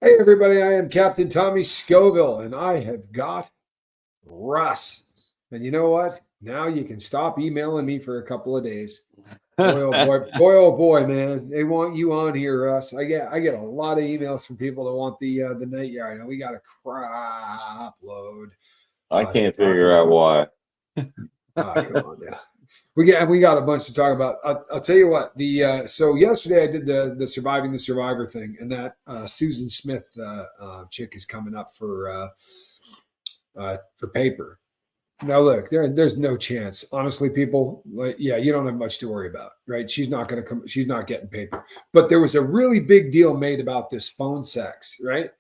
Hey, everybody, I am Captain Tommy Scoville, and I have got Russ. And you know what? Now you can stop emailing me for a couple of days. Boy, oh boy, man. They want you on here, Russ. I get a lot of emails from people that want the night yard. And we got a crap load I to can't talk figure out about. why. Come on now. We got a bunch to talk about. I'll tell you what. So yesterday I did the surviving the survivor thing, and that Susan Smith chick is coming up for paper. Now look, there's no chance. Honestly, people, you don't have much to worry about, right? She's not going to come. She's not getting paper. But there was a really big deal made about this phone sex, right?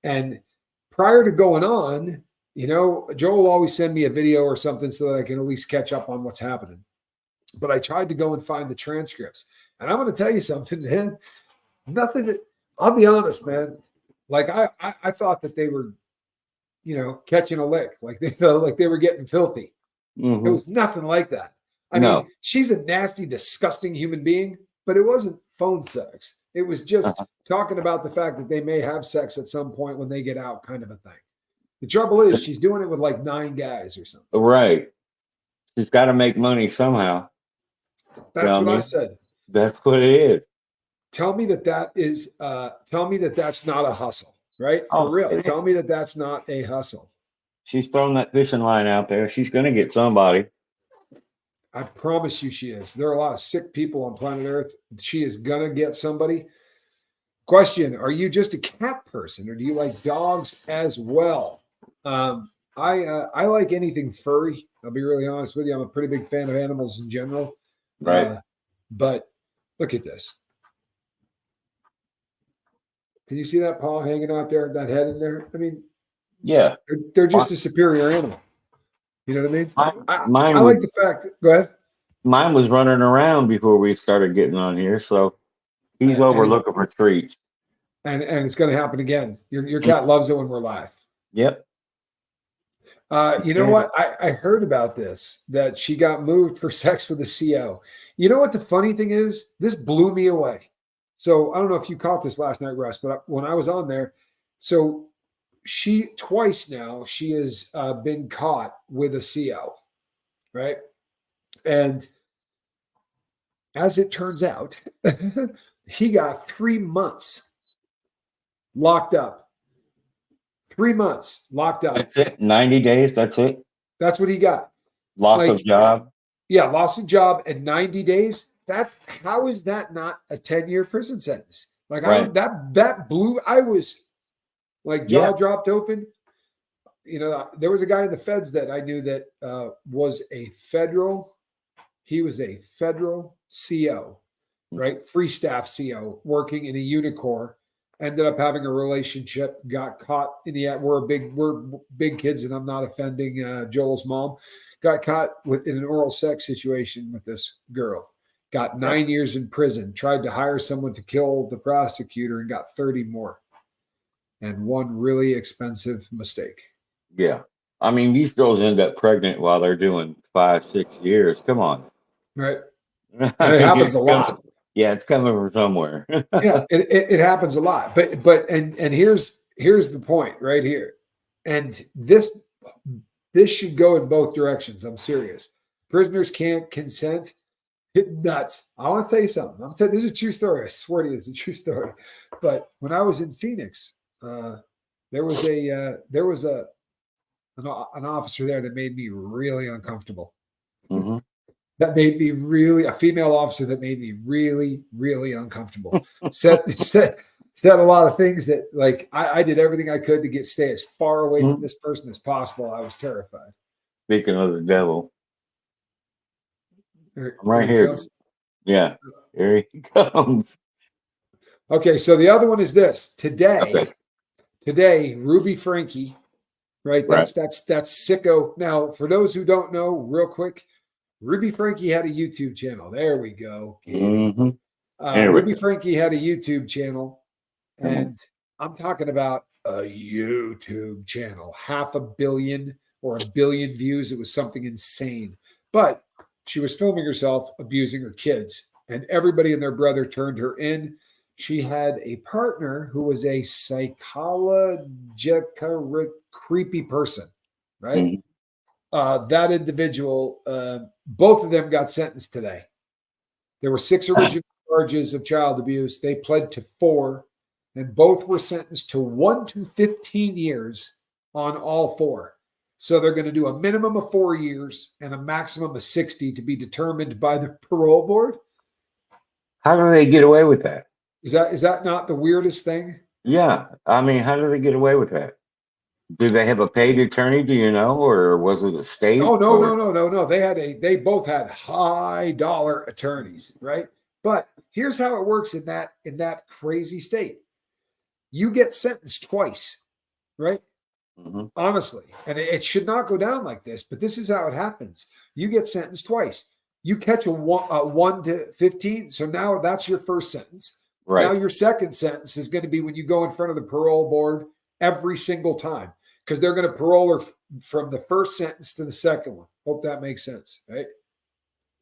And prior to going on, Joel will always send me a video or something so that I can at least catch up on what's happening. But I tried to go and find the transcripts. And I'm going to tell you something, man. Nothing. I'll be honest, man. Like I thought that they were, catching a lick, like they were getting filthy. Mm-hmm. It was nothing like that. I mean, she's a nasty, disgusting human being, but it wasn't phone sex. It was just talking about the fact that they may have sex at some point when they get out, kind of a thing. The trouble is, she's doing it with like 9 guys or something. Right. She's got to make money somehow. That's what I said. That's what it is. Tell me that is. Tell me that that's not a hustle, right? For real. Tell me that that's not a hustle. She's throwing that fishing line out there. She's going to get somebody. I promise you, she is. There are a lot of sick people on planet Earth. She is gonna get somebody. Question: are you just a cat person, or do you like dogs as well? I like anything furry. I'll be really honest with you. I'm a pretty big fan of animals in general. Right. But look at this. Can you see that paw hanging out there, that head in there? I mean, yeah, they're just a superior animal. You know what I mean? I like the fact. Go ahead. Mine was running around before we started getting on here, so he's over looking for treats. And it's going to happen again. Your cat loves it when we're live. Yep. You know what? I heard about this, that she got moved for sex with a CO. You know what the funny thing is? This blew me away. So I don't know if you caught this last night, Russ, but when I was on there, so she twice now, she has been caught with a CO, right? And as it turns out, he got 3 months locked up. 3 months locked up. That's it. 90 days. That's it. That's what he got. Loss of job. Yeah, loss of job and 90 days. How is that not a 10-year prison sentence? Like, right. that blew. I was like jaw dropped open. There was a guy in the feds that I knew that was a federal. He was a federal CO, right? Free staff CO working in a Unicor. Ended up having a relationship, got caught in the act. We're big kids, and I'm not offending Joel's mom. Got caught in an oral sex situation with this girl. Got 9 years in prison. Tried to hire someone to kill the prosecutor and got 30 more. And one really expensive mistake. Yeah. I mean, these girls end up pregnant while they're doing 5-6 years. Come on. Right. And it happens a lot. Yeah, it's coming from somewhere. Yeah, it happens a lot. But here's the point right here. And this should go in both directions. I'm serious. Prisoners can't consent. Nuts. I want to tell you something. This is a true story. I swear to you, it's a true story. But when I was in Phoenix, there was an officer there that made me really uncomfortable. Mm-hmm. That made me a female officer that made me really, really uncomfortable. said a lot of things that, like, I did everything I could to stay as far away from this person as possible. I was terrified. Speaking of the devil. Right here. Comes. Yeah, here he comes. Okay, so the other one is this. Today, Ruby Franke, right? That's sicko. Now, for those who don't know, real quick, Ruby Franke had a YouTube channel. There we go. Mm-hmm. Ruby Franke had a YouTube channel, and I'm talking about a YouTube channel, 500 million or 1 billion views. It was something insane. But she was filming herself abusing her kids, and everybody and their brother turned her in. she had a partner who was a psychological creepy person, right? Mm-hmm. That individual, both of them got sentenced today. There were 6 original charges of child abuse. They pled to 4, and both were sentenced to 1 to 15 years on all 4. So they're going to do a minimum of 4 years and a maximum of 60 to be determined by the parole board. How do they get away with that? Is that not the weirdest thing? Yeah. I mean, how do they get away with that? Do they have a paid attorney, do you know, or was it a state? Oh, no. They both had high dollar attorneys, right? But here's how it works in that crazy state. You get sentenced twice, right? Mm-hmm. Honestly, and it should not go down like this, but this is how it happens. You get sentenced twice. You catch a 1 to 15, so now that's your first sentence. Right. Now your second sentence is going to be when you go in front of the parole board every single time, because they're going to parole her from the first sentence to the second one. Hope that makes sense, right?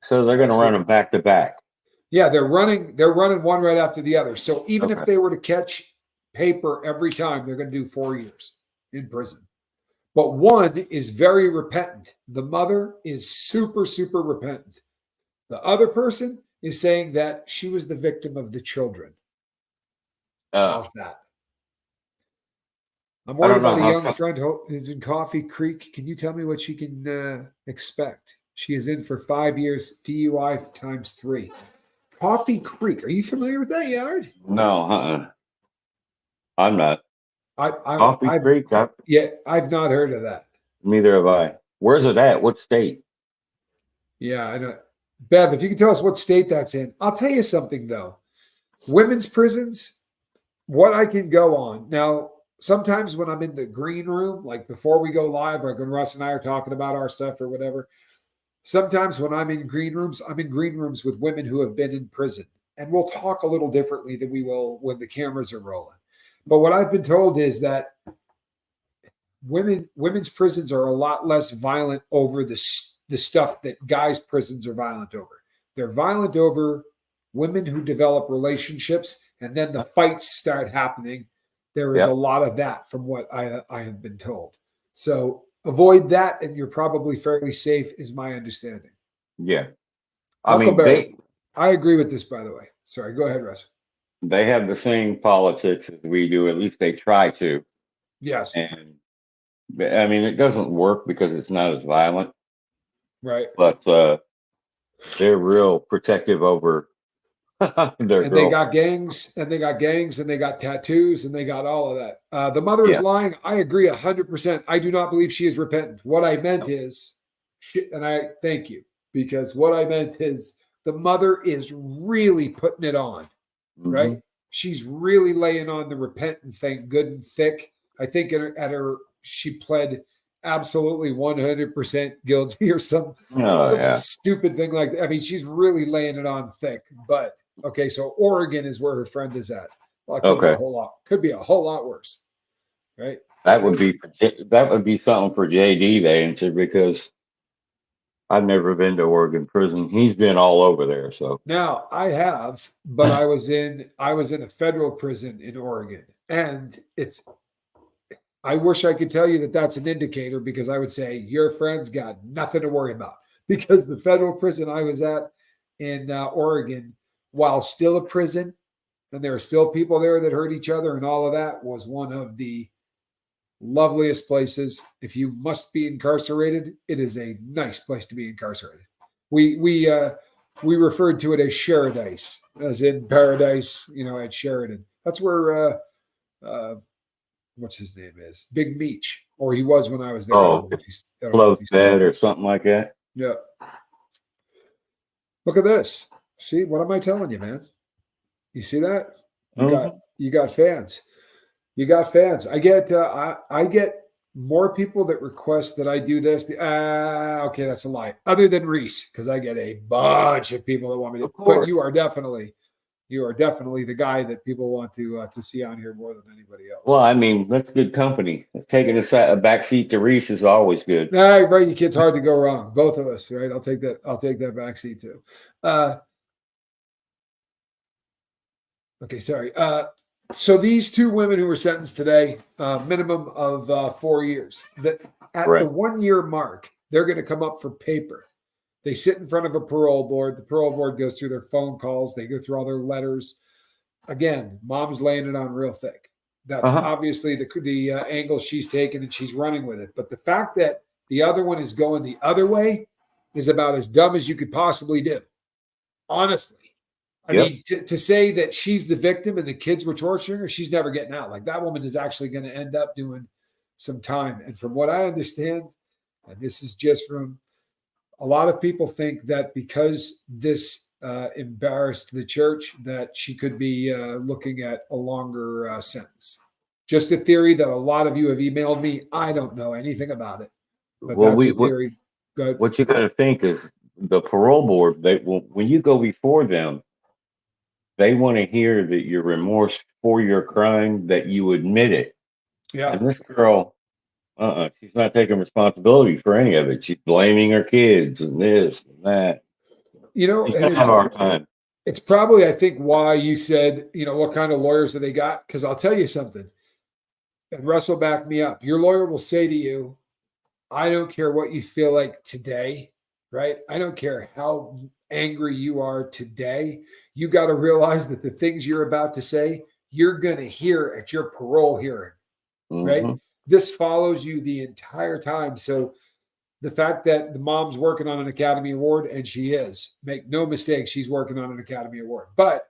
So they're going to run them back to back. Yeah, they're running one right after the other. So even if they were to catch paper every time, they're going to do 4 years in prison. But one is very repentant. The mother is super, super repentant. The other person is saying that she was the victim of the children. Of that. I'm worried about a young friend who's in Coffee Creek. Can you tell me what she can expect? She is in for 5 years, DUI times 3. Coffee Creek. Are you familiar with that yard? No, I'm not. Coffee Creek? I've not heard of that. Neither have I. Where's it at? What state? Yeah, I know. Bev, if you can tell us what state that's in. I'll tell you something, though. Women's prisons, what I can go on. Now, sometimes when I'm in the green room, like before we go live, like when Russ and I are talking about our stuff or whatever, sometimes when I'm in green rooms with women who have been in prison. And we'll talk a little differently than we will when the cameras are rolling. But what I've been told is that women's prisons are a lot less violent over the stuff that guys' prisons are violent over. They're violent over women who develop relationships, and then the fights start happening. There is a lot of that from what I have been told. So avoid that, and you're probably fairly safe, is my understanding. Yeah. I agree with this, by the way. Sorry, go ahead, Russ. They have the same politics as we do. At least they try to. Yes. And I mean, it doesn't work because it's not as violent. Right. But they're real protective over their and they got gangs, and they got tattoos, and they got all of that. The mother is lying. I agree 100%. I do not believe she is repentant. What I meant is, and I thank you, because what I meant is the mother is really putting it on. Right? She's really laying on the repentant thing good and thick. I think she pled absolutely 100% guilty or some stupid thing like that. I mean, she's really laying it on thick. But okay, so Oregon is where her friend is at. Well, it could be a whole lot worse. Right? That would be something for JD to answer, because I've never been to Oregon prison. He's been all over there. So now I have, but I was in a federal prison in Oregon, and I wish I could tell you that that's an indicator, because I would say your friend's got nothing to worry about, because the federal prison I was at in Oregon, while still a prison, and there are still people there that hurt each other and all of that, was one of the loveliest places. If you must be incarcerated, it is a nice place to be incarcerated. We referred to it as Sheradise, as in paradise, at Sheridan. That's where what's his name is? Big Meech, or he was when I was there. Close bed or something like that. Yeah. Look at this. See, what am I telling you, man? You see that? You got fans. You got fans. I get more people that request that I do this. Okay, that's a lie. Other than Reese, because I get a bunch of people that want me to. But you are definitely the guy that people want to see on here more than anybody else. Well, I mean, that's good company. Taking a back seat to Reese is always good. Right, you kids, hard to go wrong. Both of us, right? I'll take that back seat too. Okay, sorry. So these two women who were sentenced today, minimum of 4 years. That at the 1 year mark, they're going to come up for paper. They sit in front of a parole board. The parole board goes through their phone calls. They go through all their letters. Again, mom's laying it on real thick. That's obviously the angle she's taken, and she's running with it. But the fact that the other one is going the other way is about as dumb as you could possibly do. Honestly. I mean, to say that she's the victim and the kids were torturing her, she's never getting out. Like, that woman is actually going to end up doing some time. And from what I understand, and this is just from a lot of people think that because this embarrassed the church, that she could be looking at a longer sentence. Just a theory that a lot of you have emailed me. I don't know anything about it, but that's a theory. What you got to think is the parole board, when you go before them, they want to hear that you're remorse for your crime, that you admit it. Yeah. And this girl, she's not taking responsibility for any of it. She's blaming her kids and this and that. You know, she's gonna have a hard time. It's probably, I think, why you said, what kind of lawyers have they got? Because I'll tell you something, and Russ will back me up. Your lawyer will say to you, I don't care what you feel like today, right? I don't care how angry you are today. You got to realize that the things you're about to say, you're going to hear at your parole hearing, right? This follows you the entire time. So the fact that the mom's working on an Academy Award, and she is, make no mistake, she's working on an Academy Award, but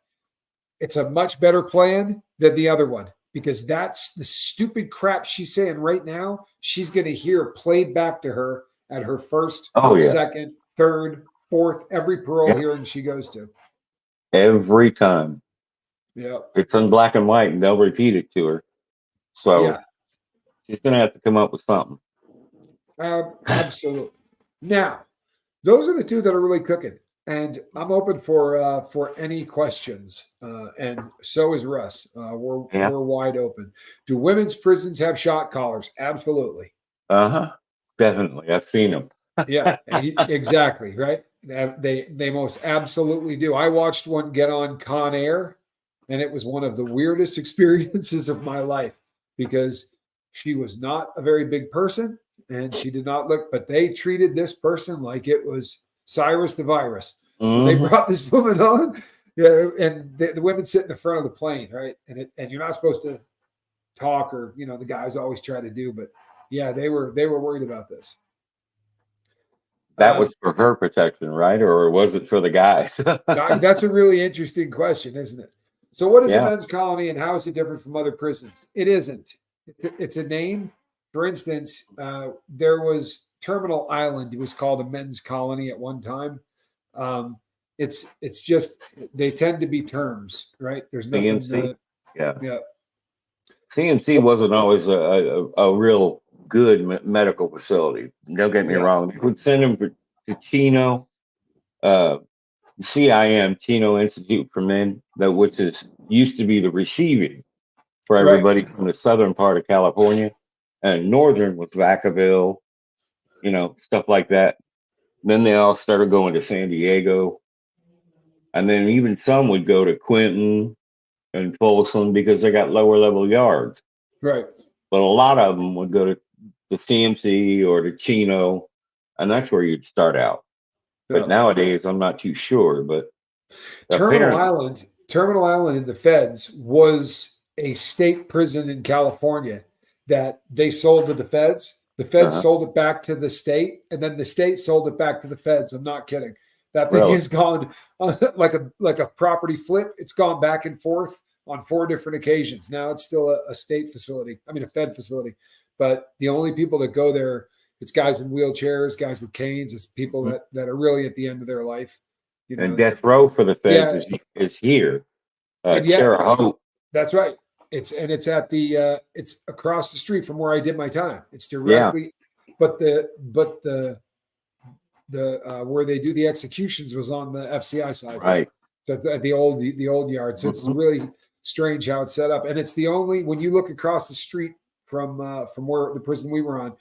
it's a much better plan than the other one, because that's the stupid crap she's saying right now. She's going to hear played back to her at her first, second, third, fourth, every parole hearing she goes to. Every time. Yeah. It's in black and white, and they'll repeat it to her. So she's going to have to come up with something. Absolutely. Now, those are the two that are really cooking. And I'm open for any questions. And so is Russ. We're wide open. Do women's prisons have shot collars? Absolutely. Definitely. I've seen them. Yeah, exactly. Right. They most absolutely do. I watched one get on Con Air, and it was one of the weirdest experiences of my life, because she was not a very big person and she did not look, but they treated this person like it was Cyrus the Virus. When they brought this woman on, and the women sit in the front of the plane, right? And you're not supposed to talk, or the guys always try to do, but they were worried about this. That was for her protection, right? Or was it for the guys? That's a really interesting question, isn't it? So what is a men's colony, and how is it different from other prisons? It isn't. It's a name. For instance, there was Terminal Island. It was called a men's colony at one time. It's just, they tend to be terms, right? There's nothing. CMC. CMC wasn't always a real good medical facility. Don't get me wrong. They would send them to Chino, CIM, Chino Institute for Men, which used to be the receiving for everybody from the southern part of California, and northern was Vacaville, stuff like that. Then they all started going to San Diego, and then even some would go to Quentin and Folsom because they got lower level yards. Right. But a lot of them would go to the CMC or to Chino, and that's where you'd start out. But nowadays, I'm not too sure. But Terminal Island in the Feds was a state prison in California that they sold to the Feds. The Feds sold it back to the state, and then the state sold it back to the Feds. I'm not kidding. That thing has gone like a property flip. It's gone back and forth on 4 different occasions. Now it's still a state facility. I mean, a Fed facility. But the only people that go there, it's guys in wheelchairs, guys with canes. It's people that are really at the end of their life. And death row for the Feds is here. Terre Haute. That's right. It's at the it's across the street from where I did my time. It's directly, but the where they do the executions was on the FCI side, right? So at the old yard. So it's really strange how it's set up, and it's the only, when you look across the street from where the prison we were on,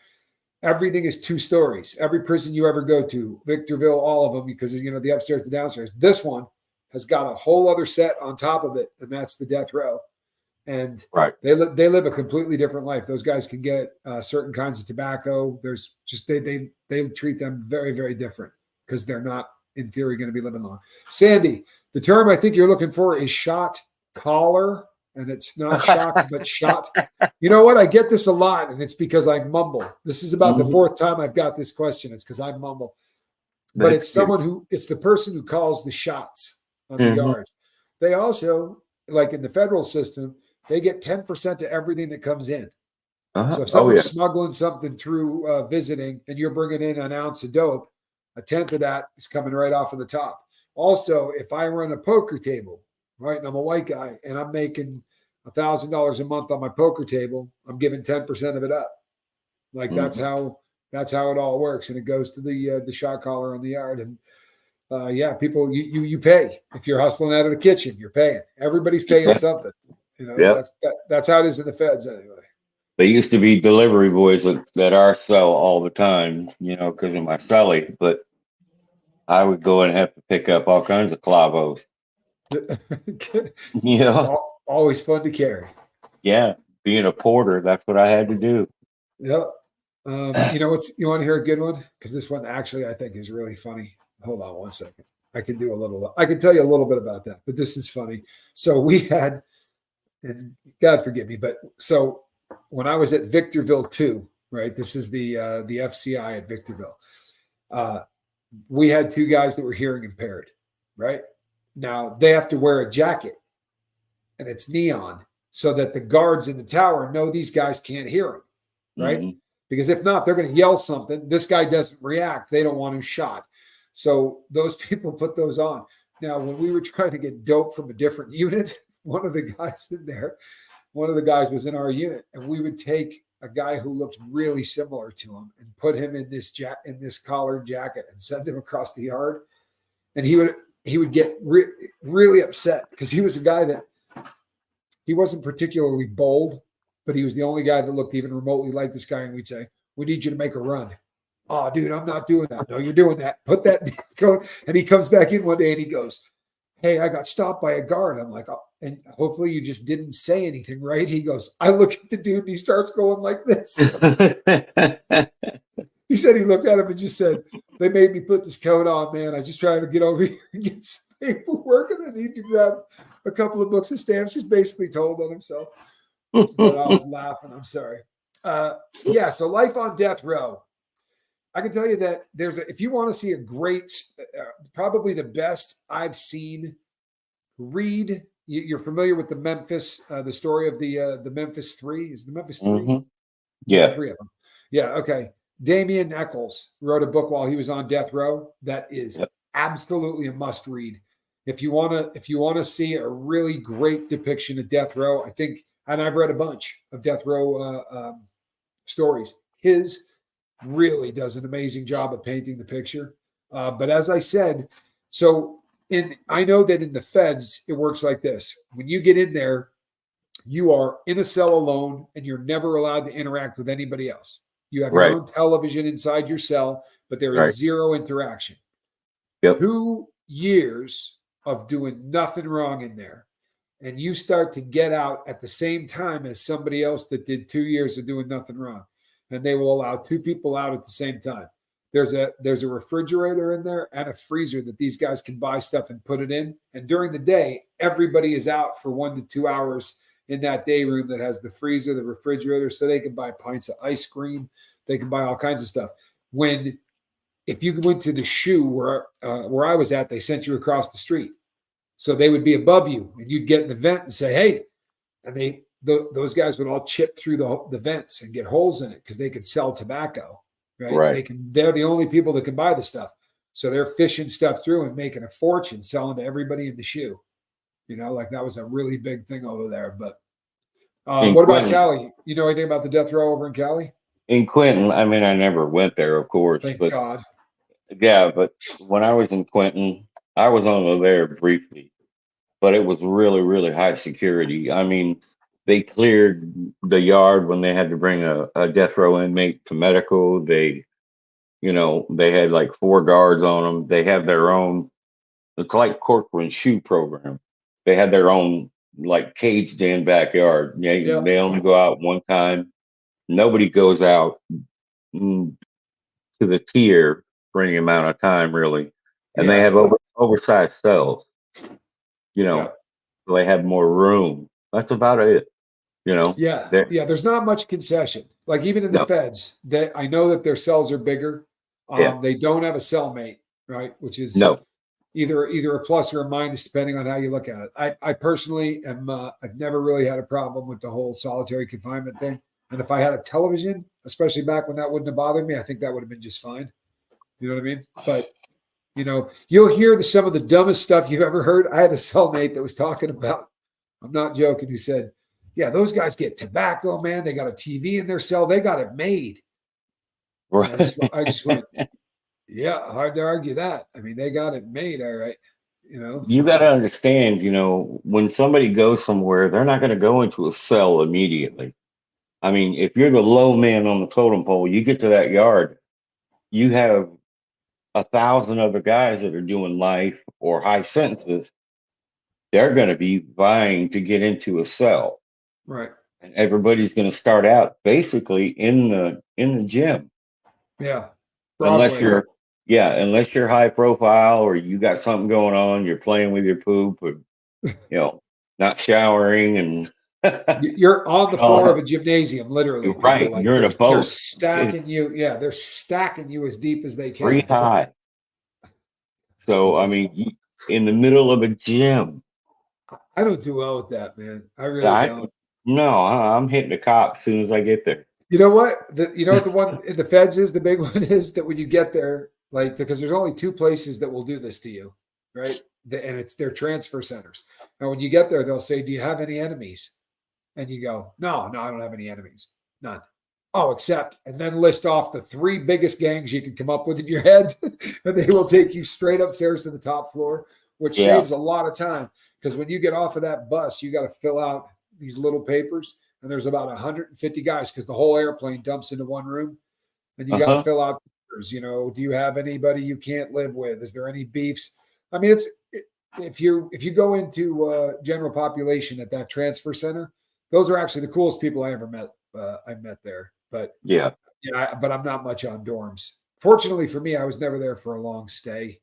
everything is 2 stories. Every prison you ever go to, Victorville, all of them, because the upstairs, the downstairs. This one has got a whole other set on top of it, and that's the death row. And they live a completely different life. Those guys can get certain kinds of tobacco. There's just they treat them very, very different because they're not, in theory, going to be living long. Sandy, the term I think you're looking for is shot collar, and it's not shock but shot. You know what? I get this a lot, and it's because I mumble. This is about the fourth time I've got this question. It's because I mumble. But it's it's the person who calls the shots on the yard. They also, like in the federal system, they get 10% to everything that comes in. So if someone's smuggling something through visiting and you're bringing in an ounce of dope, a tenth of that is coming right off of the top. Also, if I run a poker table, right, and I'm a white guy and I'm making $1,000 a month on my poker table, I'm giving 10% of it up. Like that's how it all works, and it goes to the shot collar on the yard. And people, you pay if you're hustling out of the kitchen. You're paying. Everybody's paying something. You know, that's how it is in the feds anyway. They used to be delivery boys that are sell all the time, you know, because of my celly. But I would go and have to pick up all kinds of clavos. You know, always fun to carry. Yeah, being a porter, that's what I had to do. Yep. You know you want to hear a good one? Because this one actually I think is really funny. Hold on one second. I can tell you a little bit about that, but this is funny. So we had, and God forgive me, but so when I was at Victorville 2, right? This is the FCI at Victorville. We had 2 guys that were hearing impaired, right? Now they have to wear a jacket, and it's neon, so that the guards in the tower know these guys can't hear them, right? Because if not, they're going to yell something. This guy doesn't react. They don't want him shot. So those people put those on. Now, when we were trying to get dope from a different unit, one of the guys was in our unit, and we would take a guy who looked really similar to him and put him in this collared jacket and send him across the yard. And he would get really upset because he was a guy that he wasn't particularly bold, but he was the only guy that looked even remotely like this guy. And we'd say, "We need you to make a run." "Oh, dude, I'm not doing that." "No, you're doing that. Put that code." And he comes back in one day and he goes, "Hey, I got stopped by a guard." I'm like, "Oh, and hopefully you just didn't say anything, right?" He goes, I look at the dude and he starts going like this. He said he looked at him and just said, "They made me put this coat on, man. I just tried to get over here and get some paperwork, and I need to grab a couple of books of stamps." He's basically told on himself. But I was laughing. I'm sorry. So life on death row. I can tell you that if you want to see a great, probably the best I've seen, read. You're familiar with the story of the Memphis 3? Is the Memphis 3? Yeah. 3 of them. Yeah. Okay. Damien Eccles wrote a book while he was on death row. That is absolutely a must read. If you want to see a really great depiction of death row, I think, and I've read a bunch of death row stories. His really does an amazing job of painting the picture. But as I said, I know that in the feds, it works like this. When you get in there, you are in a cell alone and you're never allowed to interact with anybody else. You have your own television inside your cell, but there is zero interaction. 2 years of doing nothing wrong in there. And you start to get out at the same time as somebody else that did 2 years of doing nothing wrong. And they will allow 2 people out at the same time. There's a refrigerator in there and a freezer that these guys can buy stuff and put it in. And during the day, everybody is out for 1 to 2 hours in that day room that has the freezer, the refrigerator, so they can buy pints of ice cream. They can buy all kinds of stuff. If you went to the shoe where I was at, they sent you across the street. So they would be above you and you'd get in the vent and say, "Hey," and those guys would all chip through the vents and get holes in it because they could sell tobacco. Right. They're the only people that can buy the stuff. So they're fishing stuff through and making a fortune selling to everybody in the shoe. You know, like that was a really big thing over there. But what about Cali? You know anything about the death row over in Cali? In Quentin, I mean, I never went there, of course. Thank God. Yeah, but when I was in Quentin, I was only there briefly, but it was really, really high security. I mean, they cleared the yard when they had to bring a death row inmate to medical. They had like 4 guards on them. They have their own It's like Corcoran shoe program. They had their own like caged in backyard. They only go out one time. Nobody goes out to the tier for any amount of time, really. And they have oversized cells. So they have more room. That's about it. There's not much concession. Like even in the feds, I know that their cells are bigger. They don't have a cellmate, right? Which is either a plus or a minus depending on how you look at it. I personally am. I've never really had a problem with the whole solitary confinement thing. And if I had a television, especially back when that wouldn't have bothered me, I think that would have been just fine. You know what I mean? But you'll hear some of the dumbest stuff you've ever heard. I had a cellmate that was talking about. I'm not joking. Who said, "Yeah, those guys get tobacco, man. They got a TV in their cell. They got it made." Right. I just went, yeah, hard to argue that. I mean, they got it made, all right. You got to understand, when somebody goes somewhere, they're not going to go into a cell immediately. I mean, if you're the low man on the totem pole, you get to that yard, you have 1,000 other guys that are doing life or high sentences. They're going to be vying to get into a cell. Right. And everybody's going to start out basically in the gym. Yeah. Unless you're high profile or you got something going on, you're playing with your poop or not showering and you're on the floor of a gymnasium, literally. Right. You're in a boat. They're stacking you. Yeah, they're stacking you as deep as they can. Pretty high. So I mean, in the middle of a gym. I don't do well with that, man. I really don't. No, I'm hitting the cop as soon as I get there. You know what? The one in the feds is the big one is that when you get there, like because there's only two places that will do this to you, right? And it's their transfer centers. Now, when you get there, they'll say, "Do you have any enemies?" And you go, "No, I don't have any enemies, none." Oh, except, and then list off the three biggest gangs you can come up with in your head, and they will take you straight upstairs to the top floor, which saves a lot of time. Because when you get off of that bus, you got to fill out these little papers, and there's about 150 guys because the whole airplane dumps into one room, and you got to fill out papers. Do you have anybody you can't live with? Is there any beefs? I mean, if you go into general population at that transfer center, those are actually the coolest people I ever met. I met there, but but I'm not much on dorms. Fortunately for me, I was never there for a long stay.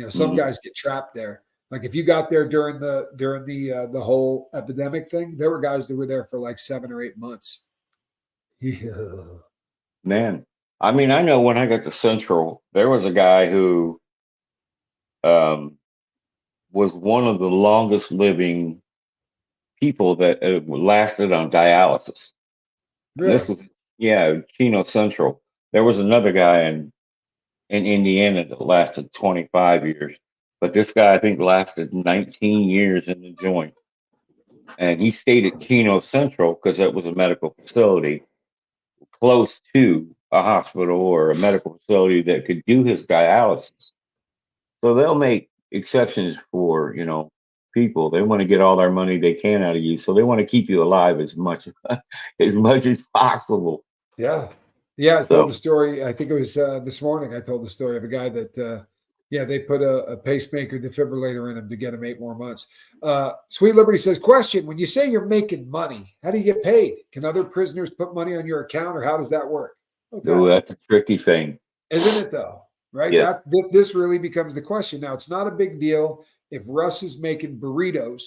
Some guys get trapped there. Like if you got there during the whole epidemic thing, there were guys that were there for like 7 or 8 months. Yeah. Man, I mean, I know when I got to Central, there was a guy who was one of the longest living people that lasted on dialysis. Really? This was Chino Central. There was another guy in Indiana that lasted 25 years. But this guy, I think, lasted 19 years in the joint. And he stayed at Chino Central because that was a medical facility close to a hospital or a medical facility that could do his dialysis. So they'll make exceptions for, people. They want to get all their money they can out of you. So they want to keep you alive as much as possible. Yeah. Yeah. I told the story. I think it was this morning. I told the story of a guy that they put a pacemaker defibrillator in him to get him 8 more months. Sweet Liberty says, question, when you say you're making money, how do you get paid? Can other prisoners put money on your account or how does that work? Okay. Oh, that's a tricky thing. Isn't it though? Right? Yeah. This really becomes the question. Now, it's not a big deal if Russ is making burritos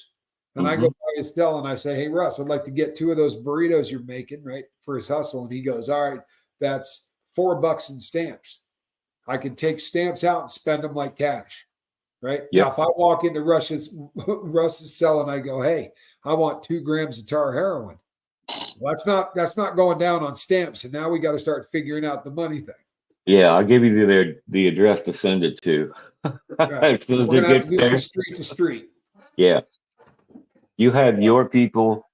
and I go by his cell and I say, hey, Russ, I'd like to get 2 of those burritos you're making, right, for his hustle. And he goes, all right, that's $4 in stamps. I can take stamps out and spend them like cash, right? Yep. Now, if I walk into Russ's cell and I go, hey, I want 2 grams of tar heroin. Well, that's not going down on stamps. And now we got to start figuring out the money thing. Yeah, I'll give you the address to send it to. Right. As soon as We're it gonna have gets to do there. some street to street. Yeah. You have your people,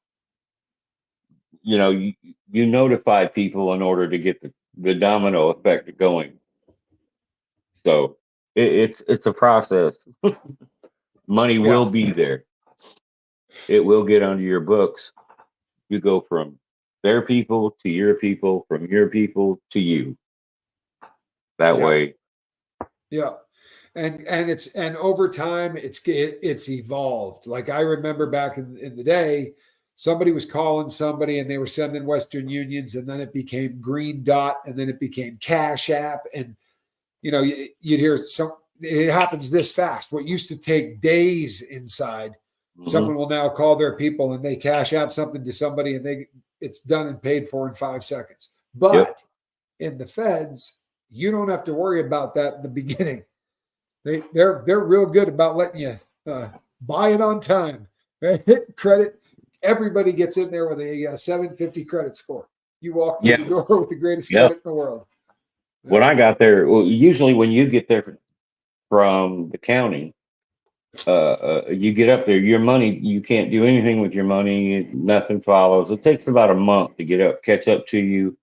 you notify people in order to get the domino effect going. So it's a process. Money will be there. It will get onto your books. You go from their people to your people, from your people to you. That way. Yeah. And over time it's evolved. Like I remember back in the day, somebody was calling somebody and they were sending Western Unions, and then it became Green Dot, and then it became Cash App, and you'd hear it happens this fast. What used to take days inside, someone will now call their people and they Cash App something to somebody, and it's done and paid for in 5 seconds. But in the feds, you don't have to worry about that in the beginning. They're real good about letting you buy it on time. Right? Hit credit. Everybody gets in there with a 750 credit score. You walk through the door with the greatest credit in the world. When I got there, well, usually when you get there from the county, you get up there, your money, you can't do anything with your money. Nothing follows. It takes about a month to catch up to you.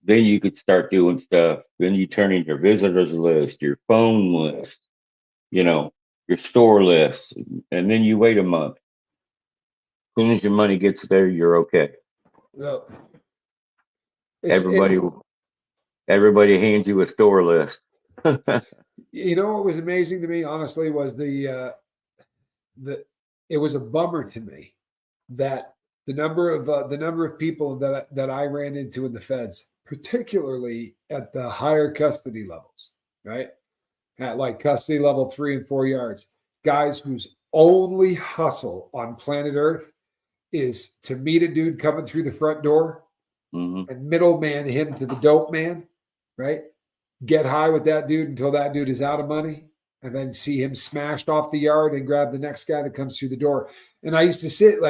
Then you could start doing stuff. Then you turn in your visitors list, your phone list, your store list, and then you wait a month. As soon as your money gets there, you're okay. No. Everybody hands you a store list. What was amazing to me, honestly, was it was a bummer to me that the number of people that I ran into in the feds, particularly at the higher custody levels, right? At like custody level 3 and 4 yards, guys whose only hustle on planet Earth is to meet a dude coming through the front door and middleman him to the dope man, right? Get high with that dude until that dude is out of money, and then see him smashed off the yard and grab the next guy that comes through the door. And I used to sit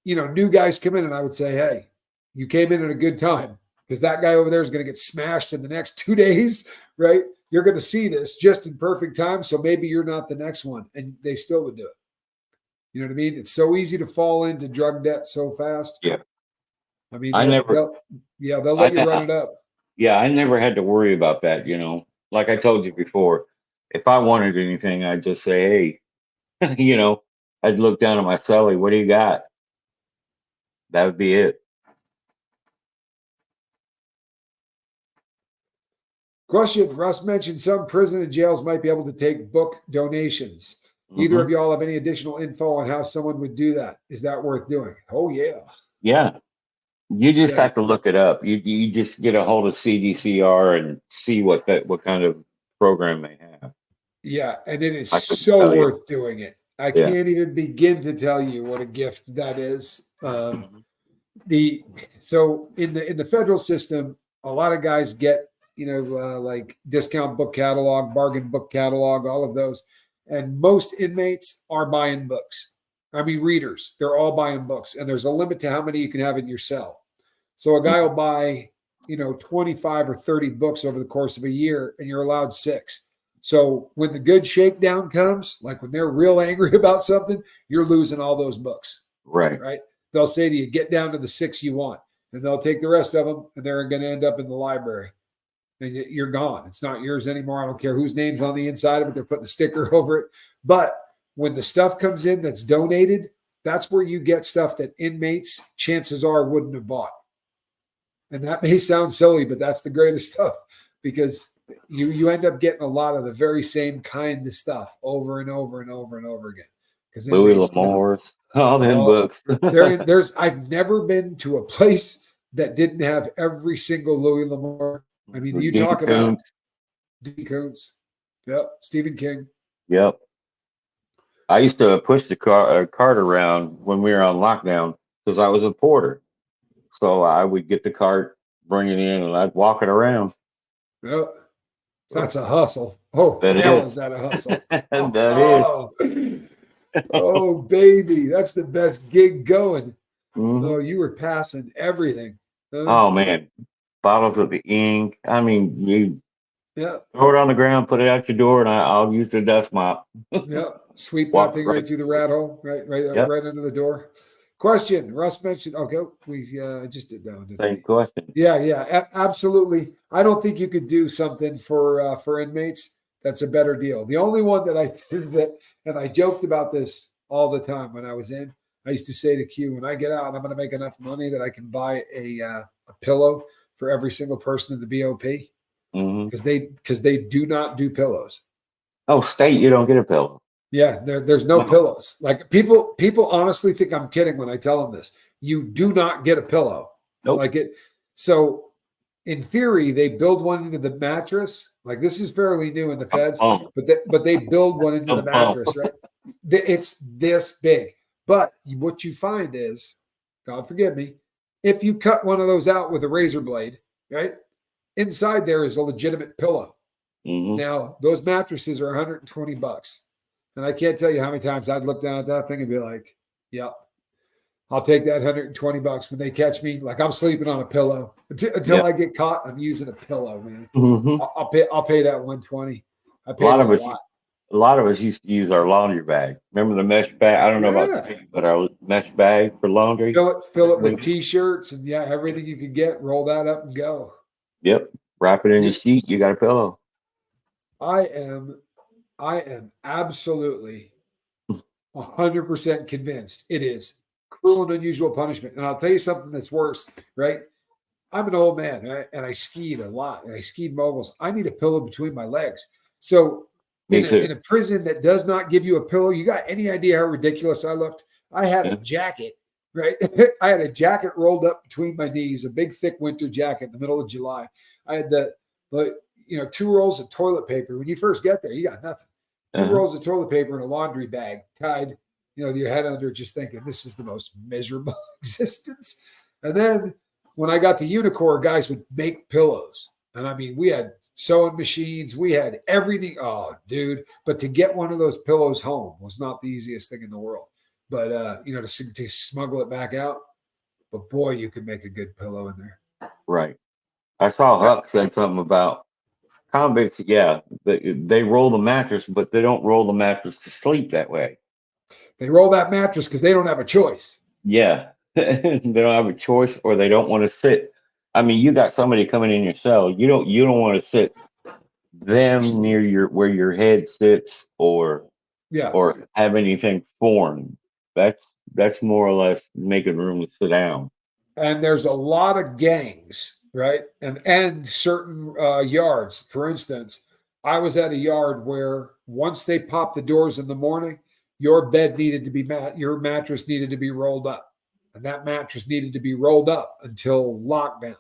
new guys come in and I would say, hey, you came in at a good time, because that guy over there is going to get smashed in the next 2 days, right? You're going to see this just in perfect time. So maybe you're not the next one. And they still would do it. You know what I mean? It's so easy to fall into drug debt so fast. Yeah. I mean, they'll let you run it up. Yeah, I never had to worry about that, Like I told you before, if I wanted anything, I'd just say, hey, I'd look down at my celly, what do you got? That would be it. Question. Russ mentioned some prison and jails might be able to take book donations. Either of y'all have any additional info on how someone would do that? Is that worth doing? Oh, yeah. Yeah. You just have to look it up. You just get a hold of CDCR and see what kind of program they have. Yeah, and it is so worth doing it. I can't even begin to tell you what a gift that is. So in the federal system, a lot of guys get like discount book catalog, bargain book catalog, all of those, and most inmates are buying books. I mean, readers, they're all buying books, and there's a limit to how many you can have in your cell. So a guy will buy, 25 or 30 books over the course of a year, and you're allowed 6. So when the good shakedown comes, like when they're real angry about something, you're losing all those books. Right. They'll say to you, get down to the 6 you want, and they'll take the rest of them, and they're going to end up in the library. And you're gone. It's not yours anymore. I don't care whose name's on the inside of it. They're putting a sticker over it. But when the stuff comes in that's donated, that's where you get stuff that inmates, chances are, wouldn't have bought. And that may sound silly, but that's the greatest stuff, because you end up getting a lot of the very same kind of stuff over and over and over and over again. Because Louis L'Amour's, all them books. I've never been to a place that didn't have every single Louis L'Amour. I mean, you talk about D. Koontz. Yep. Stephen King. Yep. I used to push the cart around when we were on lockdown because I was a porter. So I would get the cart, bring it in, and I'd walk it around. Yep. That's a hustle. Oh, is that a hustle? Oh, baby. That's the best gig going. Oh, you were passing everything. Oh, man. Bottles of the ink. I mean, you throw it on the ground, put it out your door, and I'll use the dust mop. Sweep that thing right through the rat hole, right under the door. Question. Russ mentioned, we just did that one. Same question. Yeah, absolutely. I don't think you could do something for inmates that's a better deal. The only one that I did that, and I joked about this all the time when I was in, I used to say to Q, when I get out, I'm going to make enough money that I can buy a pillow for every single person in the BOP, because they do not do pillows. Oh, state, you don't get a pillow. Yeah, there's no pillows. Like people honestly think I'm kidding when I tell them this. You do not get a pillow. Nope. Like it. So in theory, they build one into the mattress. Like this is fairly new in the feds, but they build one into the mattress, right? It's this big. But what you find is, God forgive me, if you cut one of those out with a razor blade, right? Inside there is a legitimate pillow. Mm-hmm. Now, those mattresses are $120. And I can't tell you how many times I'd look down at that thing and be like, yep, I'll take that $120 when they catch me. Like I'm sleeping on a pillow until I get caught. I'm using a pillow, man. Mm-hmm. I'll pay that $120. I pay a lot of us used to use our laundry bag. Remember the mesh bag? I don't know about the but our mesh bag for laundry. Fill it with t-shirts and everything you could get. Roll that up and go. Yep. Wrap it in a sheet. You got a pillow. I am absolutely 100% convinced it is cruel and unusual punishment. And I'll tell you something that's worse, right? I'm an old man, right? And I skied a lot, and I skied moguls. I need a pillow between my legs. So in a prison that does not give you a pillow, you got any idea how ridiculous I looked? I had a jacket, right? I had a jacket rolled up between my knees, a big, thick winter jacket in the middle of July. I had the 2 rolls of toilet paper. When you first get there, you got nothing. 2 rolls of toilet paper in a laundry bag tied, with your head under, just thinking this is the most miserable existence. And then when I got to Unicor, guys would make pillows. And I mean, we had sewing machines, we had everything. Oh, dude. But to get one of those pillows home was not the easiest thing in the world. But, to smuggle it back out. But boy, you could make a good pillow in there. Right. I saw Huck said something about convicts. Yeah, they roll the mattress, but they don't roll the mattress to sleep that way. They roll that mattress because they don't have a choice. Yeah, they don't have a choice, or they don't want to sit. I mean, you got somebody coming in your cell. You don't want to sit them near where your head sits, or have anything foreign. That's more or less making room to sit down. And there's a lot of gangs, right? And certain yards. For instance, I was at a yard where once they popped the doors in the morning, your bed needed to be your mattress needed to be rolled up, and that mattress needed to be rolled up until lockdown.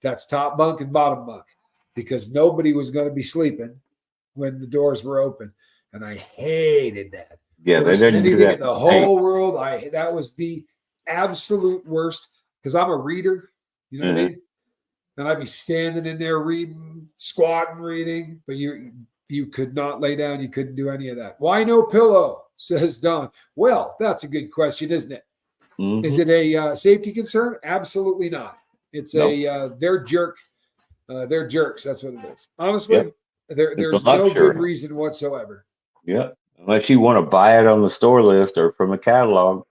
That's top bunk and bottom bunk, because nobody was going to be sleeping when the doors were open, and I hated that. Yeah, they didn't do that in the whole world. That was the absolute worst, because I'm a reader, you know what I mean? And I'd be standing in there reading, squatting, reading, but you could not lay down. You couldn't do any of that. Why no pillow? Says Don. Well, that's a good question, isn't it? Mm-hmm. Is it a safety concern? Absolutely not. It's they're jerks. That's what it is. Honestly, there's no good reason whatsoever. Yeah, unless you want to buy it on the store list or from a catalog.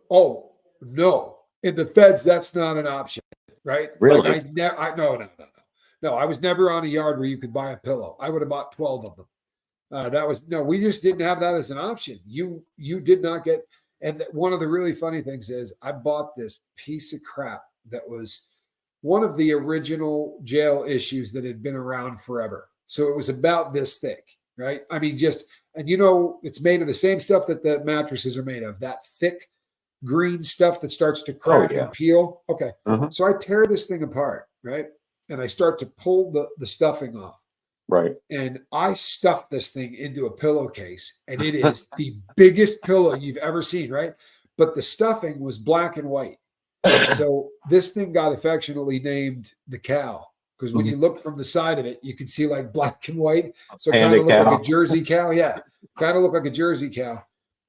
Oh no, in the feds, that's not an option, right? Really? Like no. I was never on a yard where you could buy a pillow. I would have bought 12 of them. We just didn't have that as an option. You did not get. And one of the really funny things is I bought this piece of crap that was one of the original jail issues that had been around forever. So it was about this thick, right? I mean, it's made of the same stuff that the mattresses are made of, that thick green stuff that starts to crack and peel. Okay. So I tear this thing apart, right? And I start to pull the stuffing off. Right. And I stuffed this thing into a pillowcase, and it is the biggest pillow you've ever seen, right? But the stuffing was black and white. So this thing got affectionately named the cow, because when you look from the side of it, you can see like black and white. So it kind of looked like a Jersey cow. Yeah. Kind of looked like a Jersey cow.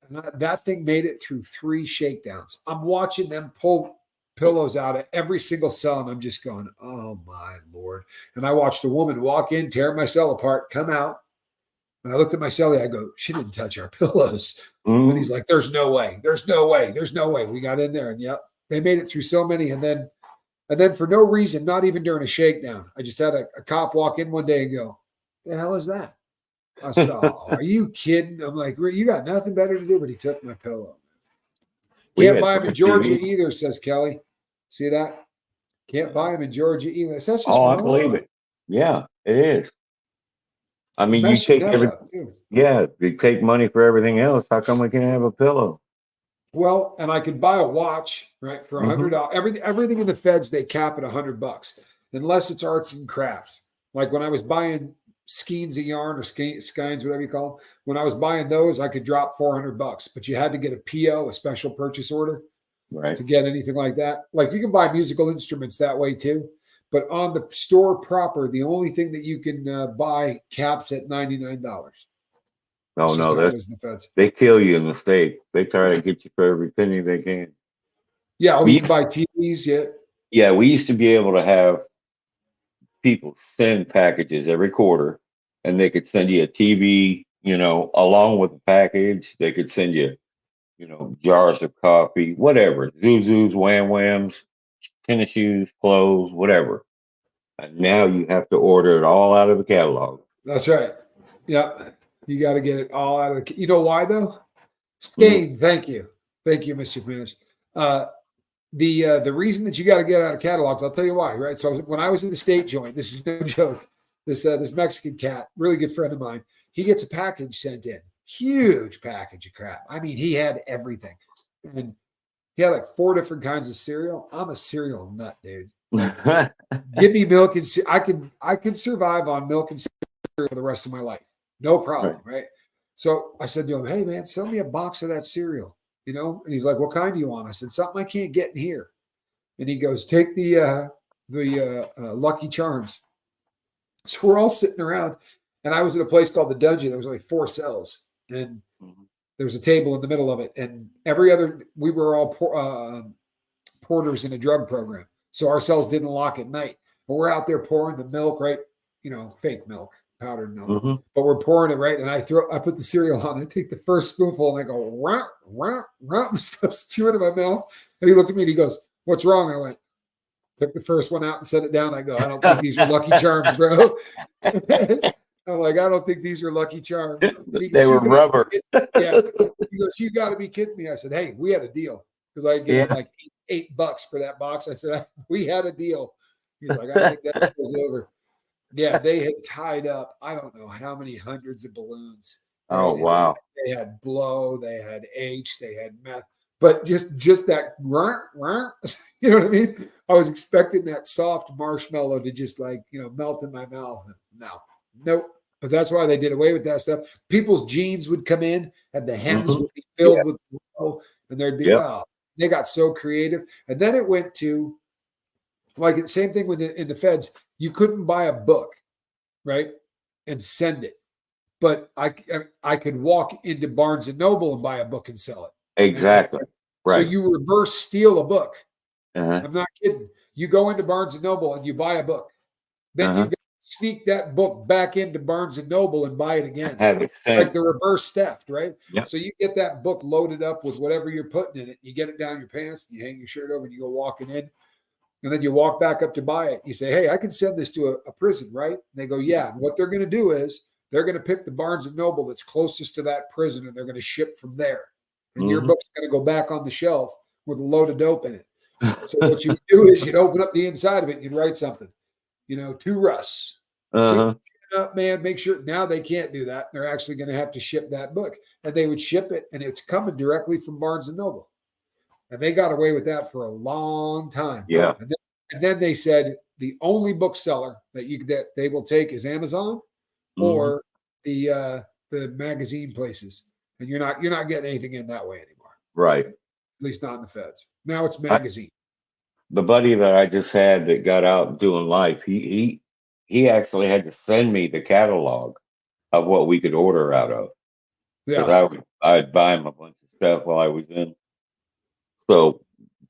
And that thing made it through 3 shakedowns. I'm watching them pull pillows out of every single cell, and I'm just going, oh my Lord. And I watched a woman walk in, tear my cell apart, come out, and I looked at my cellie. I go, she didn't touch our pillows. And he's like, there's no way we got in there. And they made it through so many. And then for no reason, not even during a shakedown, I just had a cop walk in one day and go, the hell is that? I said, oh, are you kidding? I'm like, you got nothing better to do. But he took my pillow. Can't buy them in Georgia either, says Kelly. See that? Can't buy them in Georgia either. That's just wrong. I believe it. Yeah, it is. I mean, you Mess your take net up too. yeah, you take money for everything else. How come we can't have a pillow? Well, and I could buy a watch, right, for $100. Everything in the feds, they cap at $100, unless it's arts and crafts. Like when I was buying skeins of yarn or skeins, whatever you call them, when I was buying those, I could drop $400, but you had to get a PO, a special purchase order, Right. to get anything like that. Like you can buy musical instruments that way too, but on the store proper, the only thing that you can buy caps at $99. Oh It's just no, how it is in the feds. they kill you in the state. They try to get you for every penny they can. Yeah, oh, We you can buy TVs. yeah, we used to be able to have people send packages every quarter, and they could send you a TV, along with the package. They could send you, jars of coffee, whatever, Zuzus, Wham Whams, tennis shoes, clothes, whatever. And now you have to order it all out of the catalog. That's right. Yeah, you got to get it all out of the. You know why though? Mhm. Skane. Thank you, Mr. Finish. The reason that you got to get out of catalogs, I'll tell you why. Right. So when I was in the state joint, this is no joke. This Mexican cat, really good friend of mine, he gets a package sent in, huge package of crap. I mean, he had everything, and he had like 4 different kinds of cereal. I'm a cereal nut, dude. Like, give me milk and I can survive on milk and cereal for the rest of my life, no problem, right? So I said to him, "Hey man, sell me a box of that cereal." And he's like, "What kind do you want?" I said, "Something I can't get in here." And he goes, "Take the Lucky Charms." So we're all sitting around, and I was at a place called the Dungeon. There was only 4 cells, and Mhm. there was a table in the middle of it, and we were all porters in a drug program, so our cells didn't lock at night. But we're out there pouring the milk, right? Fake milk, powdered milk, Mhm. but we're pouring it right. And I put the cereal on. I take the first spoonful, and I go, "Rah, rah, rah." The stuff's chewing in my mouth. And he looked at me and he goes, "What's wrong?" I went, took the first one out and set it down. I go, "I don't think these are Lucky Charms, bro." I'm like, "I don't think these are Lucky Charms." And he They goes, were "You got rubber. yeah." He goes, "You got to be kidding me." I said, "Hey, we had a deal." Because I give him Yeah. like $8 for that box. I said, "We had a deal." He's like, "I think that was over." Yeah, they had tied up, I don't know how many hundreds of balloons, Oh right? And wow. they had blow, they had H, they had meth, but just that grunt, grunt, you know what I mean? I was expecting that soft marshmallow to just like, melt in my mouth. No, nope. But that's why they did away with that stuff. People's jeans would come in and the hems Mhm. would be Yeah. filled with blow, and there'd be, Yep. they got so creative. And then it went to like the same thing with in the feds. You couldn't buy a book, right, and send it, but I could walk into Barnes and Noble and buy a book and sell it. Exactly. So Right. you reverse steal a book. Uh-huh. I'm not kidding. You go into Barnes and Noble and you buy a book, then you Uh-huh. sneak that book back into Barnes and Noble and buy it again. Have it Like sent. the reverse theft, right? Yep. So you get that book loaded up with whatever you're putting in it. You get it down your pants, and you hang your shirt over, and you go walking in. And then you walk back up to buy it. You say, "Hey, I can send this to a prison, right?" And they go, "Yeah." And what they're going to do is they're going to pick the Barnes and Noble that's closest to that prison, and they're going to ship from there. And your Mhm. book's going to go back on the shelf with a load of dope in it. So what you would do is you'd open up the inside of it and you'd write something, to Russ. Keep Uh-huh. up, man. Make sure now they can't do that. They're actually going to have to ship that book, and they would ship it, and it's coming directly from Barnes and Noble. And they got away with that for a long time. Yeah. And then they said the only bookseller that they will take is Amazon Mhm. or the magazine places. And you're not getting anything in that way anymore. Right. At least not in the feds. Now it's I, magazine. the buddy that I just had that got out doing life, he actually had to send me the catalog of what we could order out of because Yeah. I'd buy him a bunch of stuff while I was in. So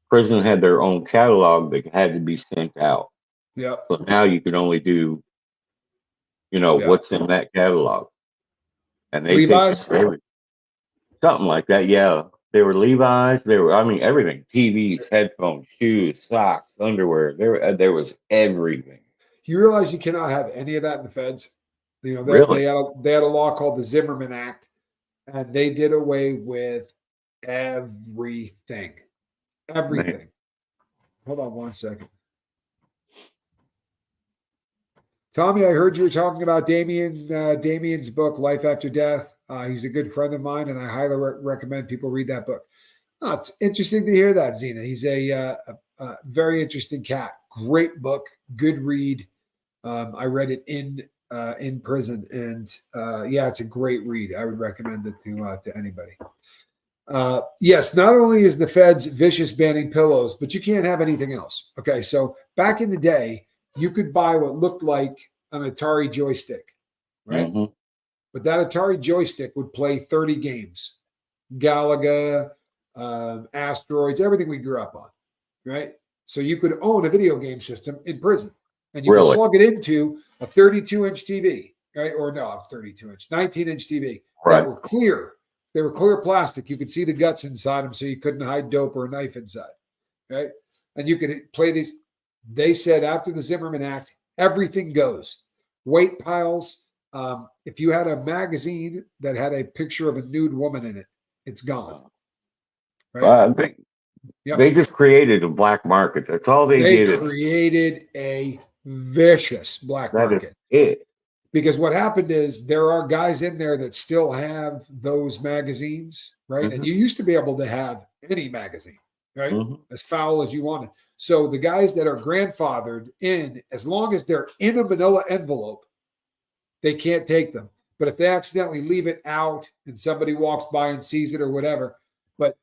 prison had their own catalog that had to be sent out. Yeah. So now you can only do, Yeah. what's in that catalog, and they take care Levi's. of everything. Something like that. Yeah, they were Levi's. They were, I mean, everything: TVs, headphones, shoes, socks, underwear. There was everything. You realize you cannot have any of that in the feds. Really? They had a law called the Zimmerman Act, and they did away with everything. Man. Everything. Hold on one second. Tommy, I heard you were talking about Damien's book, Life After Death. He's a good friend of mine, and I highly recommend people read that book. Oh, it's interesting to hear that, Zena. He's a very interesting cat. Great book, good read. I read it in prison, and yeah, it's a great read. I would recommend it to anybody. Yes, not only is the feds vicious banning pillows, but you can't have anything else. Okay, so back in the day, you could buy what looked like an Atari joystick, right? Mm-hmm. But that Atari joystick would play 30 games, Galaga, Asteroids, everything we grew up on, right? So you could own a video game system in prison, and you could plug it into a 32-inch TV, right? Or no, 32-inch, 19-inch TV that were clear. They were clear plastic. You could see the guts inside them, so you couldn't hide dope or a knife inside, right? And you could play these. They said after the Zimmerman Act, everything goes. Weight piles. If you had a magazine that had a picture of a nude woman in it, it's gone. Right? They just created a black market. That's all they did. They created a vicious black market. That is it. Because what happened is there are guys in there that still have those magazines, right? Mm-hmm. And you used to be able to have any magazine, right? Mm-hmm. As foul as you wanted. So the guys that are grandfathered in, as long as they're in a manila envelope, they can't take them. But if they accidentally leave it out and somebody walks by and sees it or whatever, but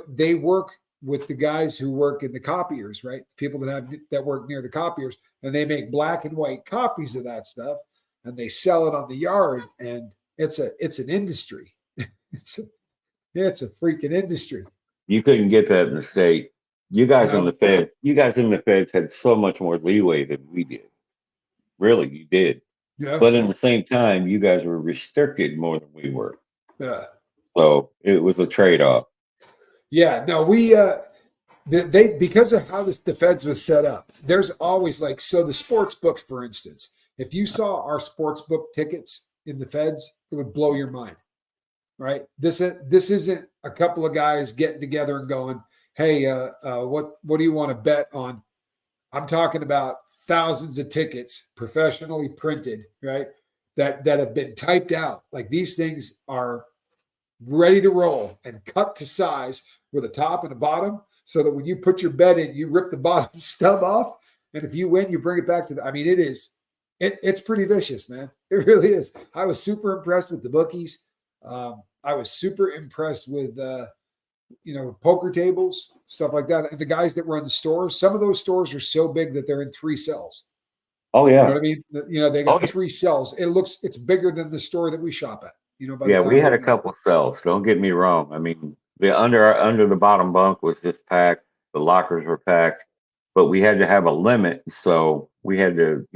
they work with the guys who work in the copiers, right? People that work near the copiers, and they make black and white copies of that stuff, and they sell it on the yard. And it's an industry. it's a freaking industry. You couldn't get that in the state. You guys in the feds had so much more leeway than we did. Really, you did. Yeah. But at the same time, you guys were restricted more than we were. Yeah. So it was a trade-off. Yeah. No, they because of how the feds was set up, there's always so the sports book, for instance, if you saw our sports book tickets in the feds, it would blow your mind. Right? This isn't a couple of guys getting together and going, hey, what do you want to bet on? I'm talking about thousands of tickets, professionally printed, right? That have been typed out. Like these things are ready to roll and cut to size with a top and a bottom, so that when you put your bet in, you rip the bottom stub off, and if you win, you bring it back to it's pretty vicious, man. It really is. I was super impressed with the bookies. I was super impressed with poker tables, stuff like that. And the guys that run the stores, some of those stores are so big that they're in 3 cells. Oh yeah. You know what I mean? They got 3 cells. It's bigger than the store that we shop at. We had a couple cells. Don't get me wrong. I mean, the under the bottom bunk was just packed. The lockers were packed, but we had to have a limit, so we had to,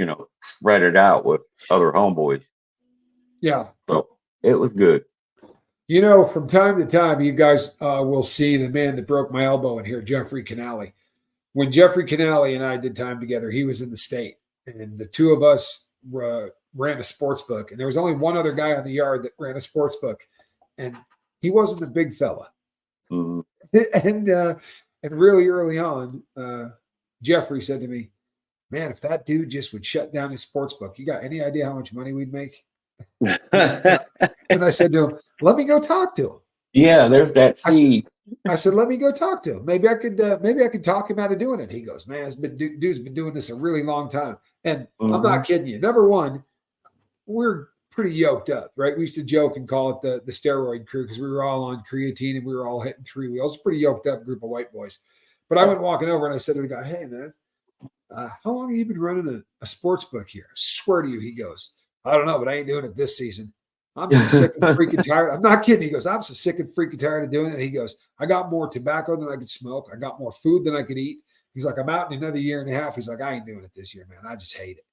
spread it out with other homeboys. Yeah. So it was good. From time to time, you guys will see the man that broke my elbow in here, Jeffrey Canale. When Jeffrey Canale and I did time together, he was in the state, and the two of us ran a sports book, and there was only one other guy on the yard that ran a sports book, and he wasn't a big fella. Mm-hmm. And really early on, Jeffrey said to me, man, if that dude just would shut down his sports book, you got any idea how much money we'd make? And I said to him, let me go talk to him. Yeah, there's that seed. I said, let me go talk to him. Maybe I could talk him out of doing it. He goes, man, dude's been doing this a really long time. And I'm not kidding you. Number one, we're pretty yoked up, right? We used to joke and call it the steroid crew, because we were all on creatine and we were all hitting 3 wheels. Pretty yoked up group of white boys. But I went walking over and I said to the guy, hey man, how long have you been running a sports book here? I swear to you, he goes, I don't know, but I ain't doing it this season. I'm so sick and freaking tired. I'm not kidding. He goes, I'm so sick and freaking tired of doing it. And he goes, I got more tobacco than I could smoke. I got more food than I could eat. He's like, I'm out in another year and a half. He's like, I ain't doing it this year, man. I just hate it.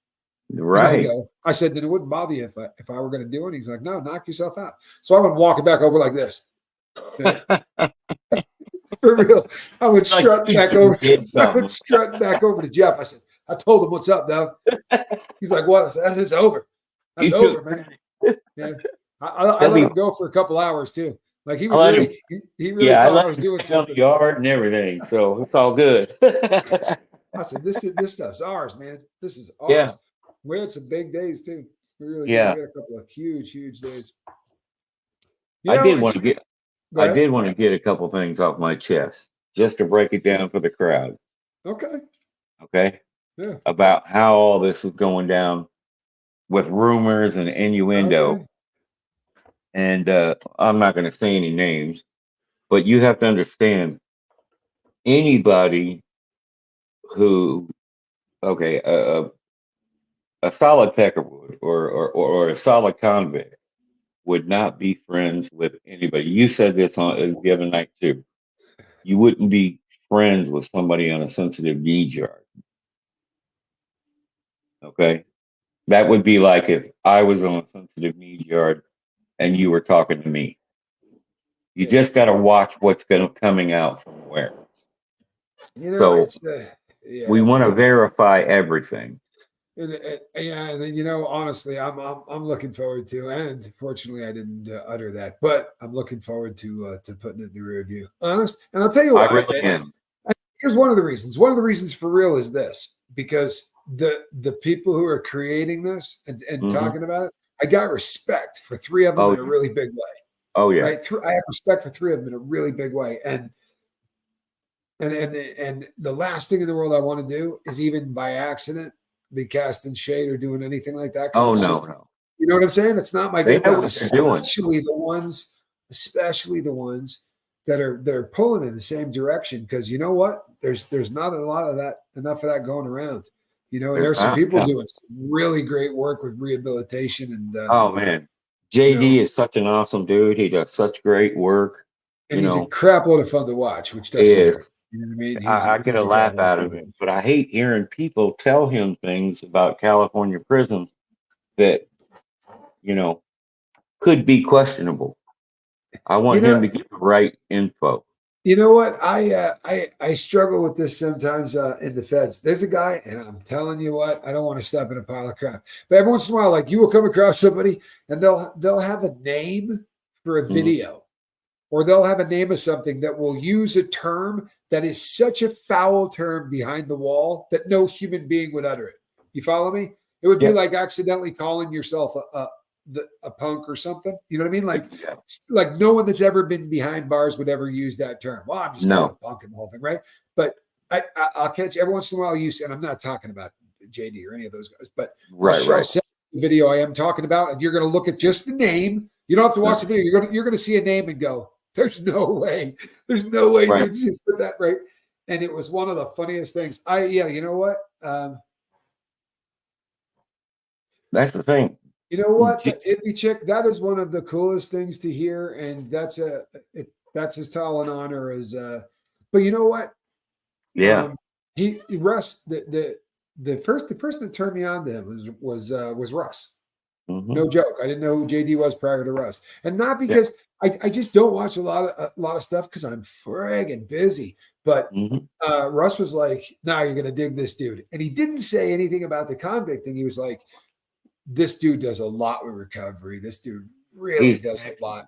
Right. I said, then it wouldn't bother you if I were going to do it. He's like, no, knock yourself out. So I went walking back over like this. For real. I went strutting back over. I went strutting back over to Jeff. I said, I told him, what's up, Doug? He's like, what? I said, it's over. That's over, man. Yeah. I let him go for a couple hours too. Like he was he really thought I was doing something. The yard and everything, so it's all good. I said, this stuff's ours, man. This is ours. Yeah. We had some big days too. We really did. Yeah. We had a couple of huge days. I did want to get a couple things off my chest just to break it down for the crowd. Okay. Okay. Yeah. About how all this is going down with rumors and innuendo. Okay. And I'm not going to say any names, but you have to understand anybody who, okay, a solid peckerwood or a solid convict would not be friends with anybody. You said this on the other night too. You wouldn't be friends with somebody on a sensitive needs yard. Okay. That would be like if I was on a sensitive needs yard and you were talking to me. You just got to watch what's coming out from where. So it's we want to verify everything. And honestly, I'm looking forward to, and fortunately, I didn't utter that, but I'm looking forward to putting it in the rear view. Honest, and I'll tell you why. I really am. Here's one of the reasons. One of the reasons for real is this, because the people who are creating this and talking about it, I got respect for three of them in a really big way. Oh yeah, right. I have respect for three of them in a really big way, and the last thing in the world I want to do is even by accident be casting shade or doing anything like that. Oh no. You know what I'm saying? It's not my good time. Especially the ones that are pulling in the same direction. Because you know what? There's not enough of that going around. And there's some people doing some really great work with rehabilitation and oh man. JD is such an awesome dude. He does such great work. And he's a crap load of fun to watch, which doesn't hurt. You know what I mean? I get a laugh out of it, but I hate hearing people tell him things about California prisons that, could be questionable. I want him to get the right info. You know what? I struggle with this sometimes in the feds. There's a guy, and I'm telling you what, I don't want to step in a pile of crap, but every once in a while, like you will come across somebody and they'll have a name for a video. Or they'll have a name of something that will use a term that is such a foul term behind the wall that no human being would utter it. You follow me? It would be like accidentally calling yourself a punk or something. You know what I mean? Like no one that's ever been behind bars would ever use that term. Well, I'm just calling a punk and the whole thing, right? But I'll catch every once in a while and I'm not talking about JD or any of those guys, but I'll send the video I am talking about, and you're going to look at just the name. You don't have to watch the video. You're going to see a name and go, there's no way you just put that right. And it was one of the funniest things. You know what? That's the thing. You know what? That hippie chick, that is one of the coolest things to hear. And that's as tall an honor as, but you know what? Yeah. Russ, the person that turned me on to him was Russ. Mm-hmm. No joke. I didn't know who JD was prior to Russ. And not because I just don't watch a lot of stuff because I'm friggin' busy. But Russ was like, "Nah, you're gonna dig this dude." And he didn't say anything about the convict thing. He was like, "This dude does a lot with recovery. This dude really does a lot."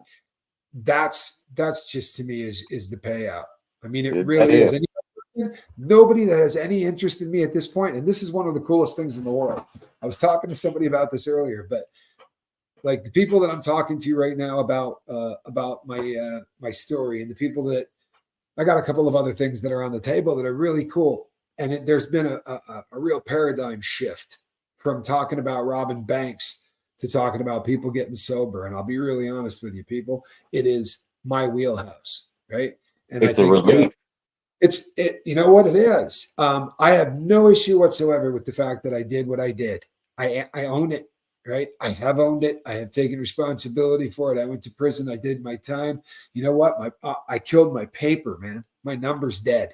That's just to me is the payout. I mean, it really is. Nobody that has any interest in me at this point, and this is one of the coolest things in the world. I was talking to somebody about this earlier, but like the people that I'm talking to right now about my story, and the people that I got a couple of other things that are on the table that are really cool. And there's been a real paradigm shift from talking about robbing banks to talking about people getting sober. And I'll be really honest with you, people, it is my wheelhouse, right? And it's a relief. You know what it is. I have no issue whatsoever with the fact that I did what I did. I own it, right? I have owned it. I have taken responsibility for it. I went to prison. I did my time. You know what? I killed my paper, man. My number's dead,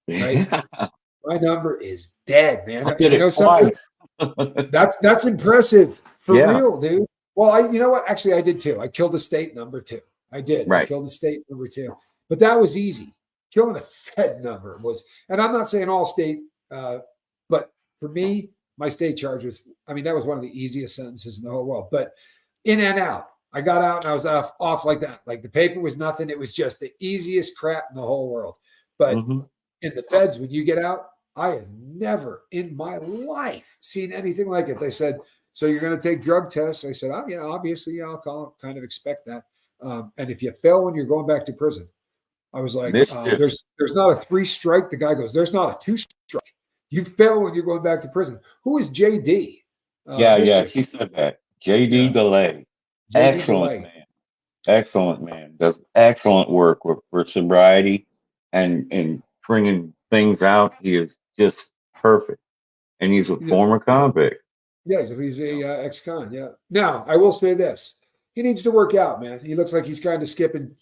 right? My number is dead, man. You know something? That's impressive for real, dude. Well, you know what? Actually, I did too. I killed a state number too. I did. Right. I killed a state number too. But that was easy. Killing a Fed number was, and I'm not saying all state, but for me, my state charge was, that was one of the easiest sentences in the whole world. But in and out, I got out and I was off like that. Like the paper was nothing. It was just the easiest crap in the whole world. But in the feds, when you get out, I have never in my life seen anything like it. They said, so you're going to take drug tests. I said, oh, yeah, obviously, I'll kind of expect that. And if you fail when you're going back to prison, I was like, there's not a 3 strike. The guy goes, there's not a 2 strike. You fail when you're going back to prison. Who is JD? Yeah, she said that. JD Delay. JD Excellent Delay. man. Excellent man. Does excellent work for sobriety and bringing things out. He is just perfect. And he's a former convict. Yeah, he's a ex-con. Yeah. Now, I will say this. He needs to work out, man. He looks like he's kind of skipping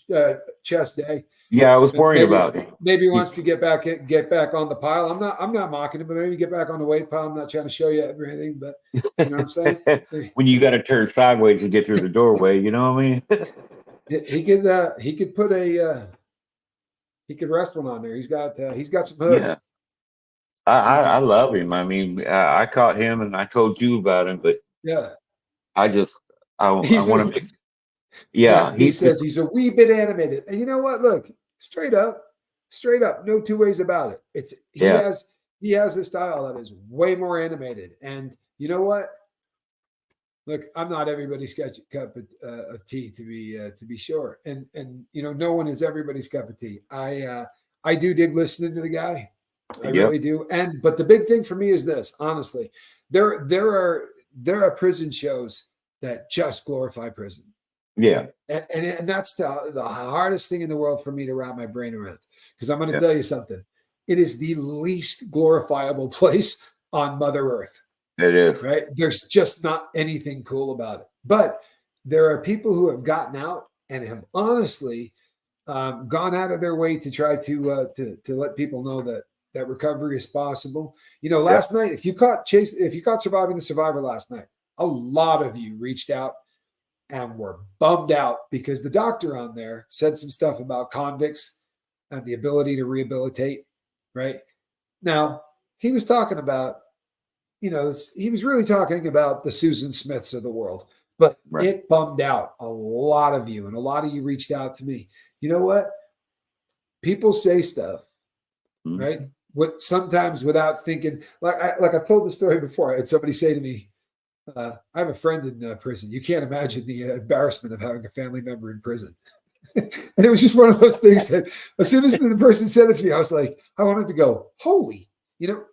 chest day. Yeah, I was worried about him. Maybe he wants to get back on the pile. I'm not mocking him, but maybe get back on the weight pile. I'm not trying to show you everything, but you know what I'm saying? When you got to turn sideways to get through the doorway, you know what I mean? he could put he could rest one on there. He's got some hood. Yeah. I love him. I mean, I caught him and I told you about him, but yeah, I want to make. Yeah, he says he's a wee bit animated, and you know what? Look, straight up, no two ways about it. He has a style that is way more animated, and you know what? Look, I'm not everybody's cup of tea to be sure, and you know, no one is everybody's cup of tea. I do dig listening to the guy. I really do. But the big thing for me is this, honestly, there are prison shows that just glorify prison. Yeah. And that's the hardest thing in the world for me to wrap my brain around. Because I'm going to tell you something. It is the least glorifiable place on Mother Earth. It is. Right? There's just not anything cool about it. But there are people who have gotten out and have honestly gone out of their way to try to let people know that recovery is possible. You know, last night, if you caught Surviving the Survivor last night, a lot of you reached out and were bummed out because the doctor on there said some stuff about convicts and the ability to rehabilitate. Right now, he was talking about, he was really talking about the Susan Smiths of the world, but it bummed out a lot of you, and a lot of you reached out to me. You know what? People say stuff, right? What sometimes without thinking, like I've told the story before. I had somebody say to me, I have a friend in prison. You can't imagine the embarrassment of having a family member in prison. And it was just one of those things that as soon as the person said it to me, I was like, I wanted to go, holy,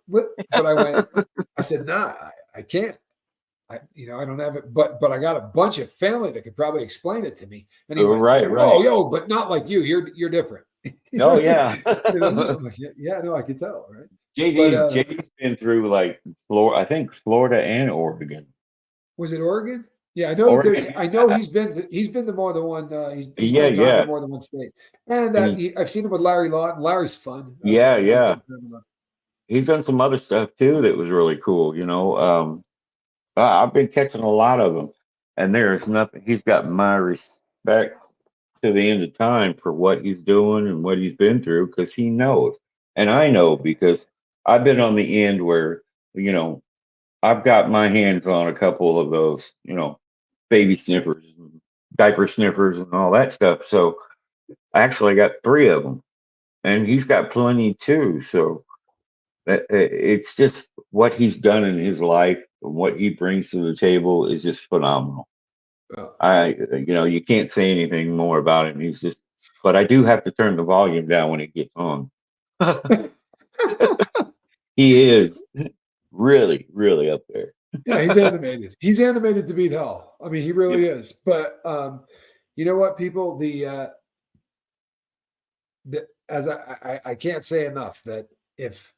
what? But I said, nah, I can't. I don't have it, but I got a bunch of family that could probably explain it to me. And he went, right. Oh, yo, but not like you. You're different. Oh yeah. Yeah, no, I could tell, right? JD's been through like Florida, I think Florida and Oregon. Was it Oregon? Yeah, I know he's been to more than one. He's to more than one state, and I've seen him with Larry Lawton. Larry's fun. Yeah. He's done some other stuff too that was really cool. I've been catching a lot of them, and there's nothing. He's got my respect to the end of time for what he's doing and what he's been through, because he knows, and I know because I've been on the end where I've got my hands on a couple of those baby sniffers, and diaper sniffers, and all that stuff. So I actually got 3 of them, and he's got plenty too. So it's just what he's done in his life and what he brings to the table is just phenomenal. You can't say anything more about him. But I do have to turn the volume down when it gets on. He is really, really up there. Yeah, he's animated. He's animated to beat hell. I mean, he really is. But you know what, people? As I can't say enough that if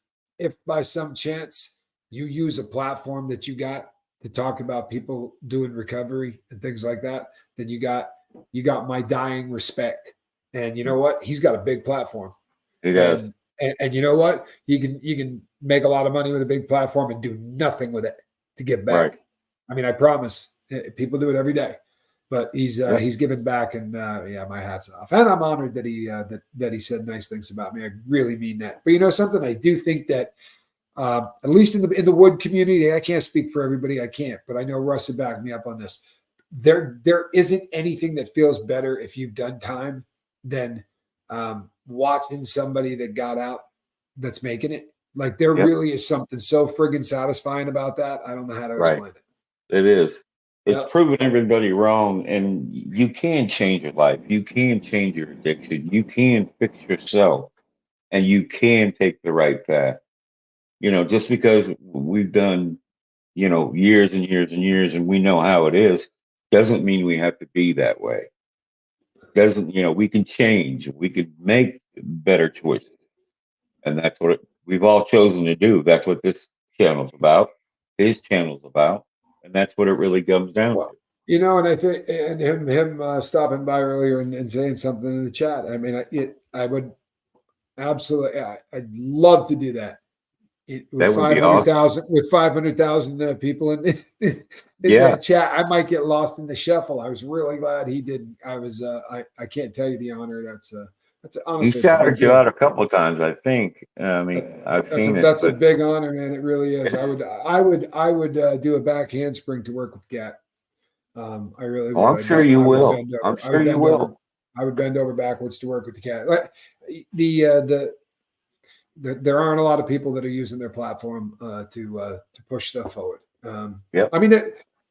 by some chance you use a platform that you got to talk about people doing recovery and things like that, then you got my dying respect. And you know what? He's got a big platform. He does. And you know what? You can make a lot of money with a big platform and do nothing with it to give back. Right. I mean, I promise. People do it every day, but he's given back, and my hat's off. And I'm honored that he said nice things about me. I really mean that. But you know something? I do think that at least in the wood community, I can't speak for everybody. I can't, but I know Russ would back me up on this. There isn't anything that feels better if you've done time than watching somebody that got out that's making it. Like there really is something so friggin' satisfying about that. I don't know how to explain it. It is. It's proving everybody wrong, and you can change your life. You can change your addiction. You can fix yourself, and you can take the right path. You know, just because we've done, you know, years and years and years, and we know how it is, doesn't mean we have to be that way. Doesn't, you know, we can change. We can make better choices, and that's what we've all chosen to do. That's what this channel's about. His channel's about, and that's what it really comes down to. You know, and I think, and him stopping by earlier and saying something in the chat. I mean, I would absolutely, I'd love to do that. With 500,000, with 500,000 people in that chat, I might get lost in the shuffle. I was really glad he did. I can't tell you the honor. That's honestly. He shouted you out a couple of times, I think. I mean, I've seen it. That's a big honor, man. It really is. I would do a back handspring to work with Gat. I really would. I'm sure you will. I'm sure you will. I would bend over backwards to work with the Cat. There aren't a lot of people that are using their platform to push stuff forward. I mean,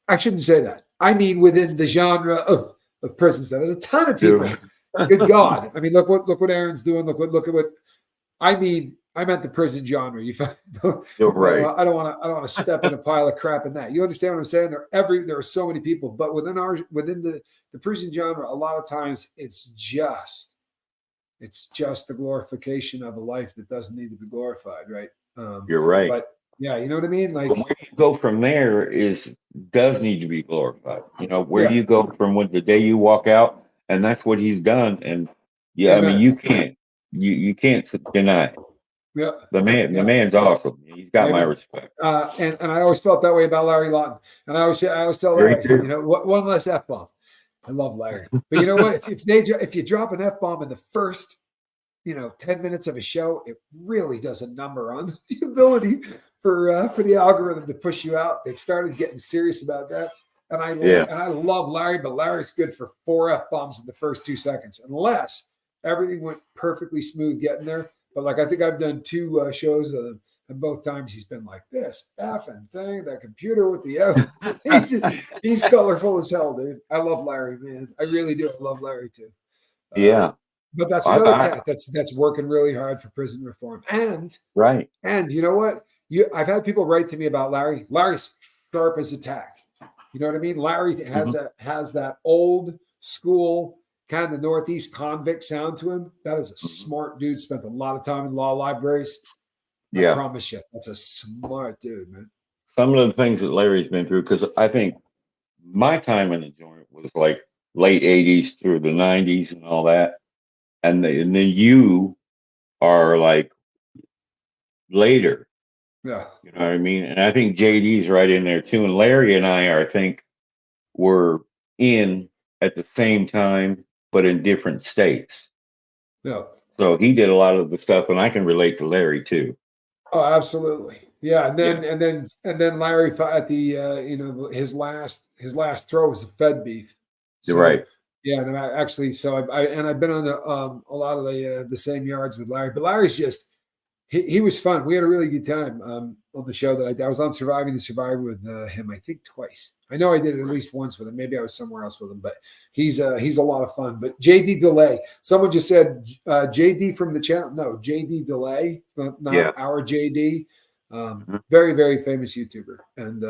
I shouldn't say that. I mean, within the genre of prison stuff, there's a ton of people. Good God! I mean, look what Aaron's doing. Look at what I mean. I meant the prison genre. You're right. I don't want to step in a pile of crap in that. You understand what I'm saying? There are so many people, but within the prison genre, a lot of times it's just the glorification of a life that doesn't need to be glorified, right? You're right. But yeah, you know what I mean? Like where you go from there does need to be glorified. You know, where you go from the day you walk out, and that's what he's done. And I mean, you can't deny it. Yeah, the man's awesome. He's got my respect. And I always felt that way about Larry Lawton. And I always tell Larry, you know, one less F-bomb. I love Larry, but you know what? If you drop an F-bomb in the first, 10 minutes of a show, it really does a number on the ability for the algorithm to push you out. They started getting serious about that, and I love Larry, but Larry's good for 4 F-bombs in the first 2 seconds, unless everything went perfectly smooth getting there. But like, I think I've done 2 shows and both times he's been like this effing thing, that computer with the F. he's colorful as hell, dude. I love Larry, man. I really do. I love Larry too. But that's another cat that's working really hard for prison reform. And you know what? I've had people write to me about Larry. Larry's sharp as a tack. You know what I mean? Larry has that old school kind of Northeast convict sound to him. That is a smart dude. Spent a lot of time in law libraries. I promise you, that's a smart dude, man. Some of the things that Larry's been through, because I think my time in the joint was like late 80s through the 90s and all that. And then you are like later. Yeah. You know what I mean? And I think JD's right in there too. And Larry and I were in at the same time, but in different states. Yeah. So he did a lot of the stuff, and I can relate to Larry too. Oh, absolutely. Yeah. And then Larry at the his last throw was a Fed beef. So, you're right. Yeah, and I've been on a lot of the same yards with Larry, but Larry's just he was fun. We had a really good time on the show that I was on Surviving the Survivor with him, I think twice. I know I did it at least once with him. Maybe I was somewhere else with him, but he's a lot of fun. But JD Delay, someone just said JD from the channel. No, JD Delay, not our JD. Very, very famous YouTuber and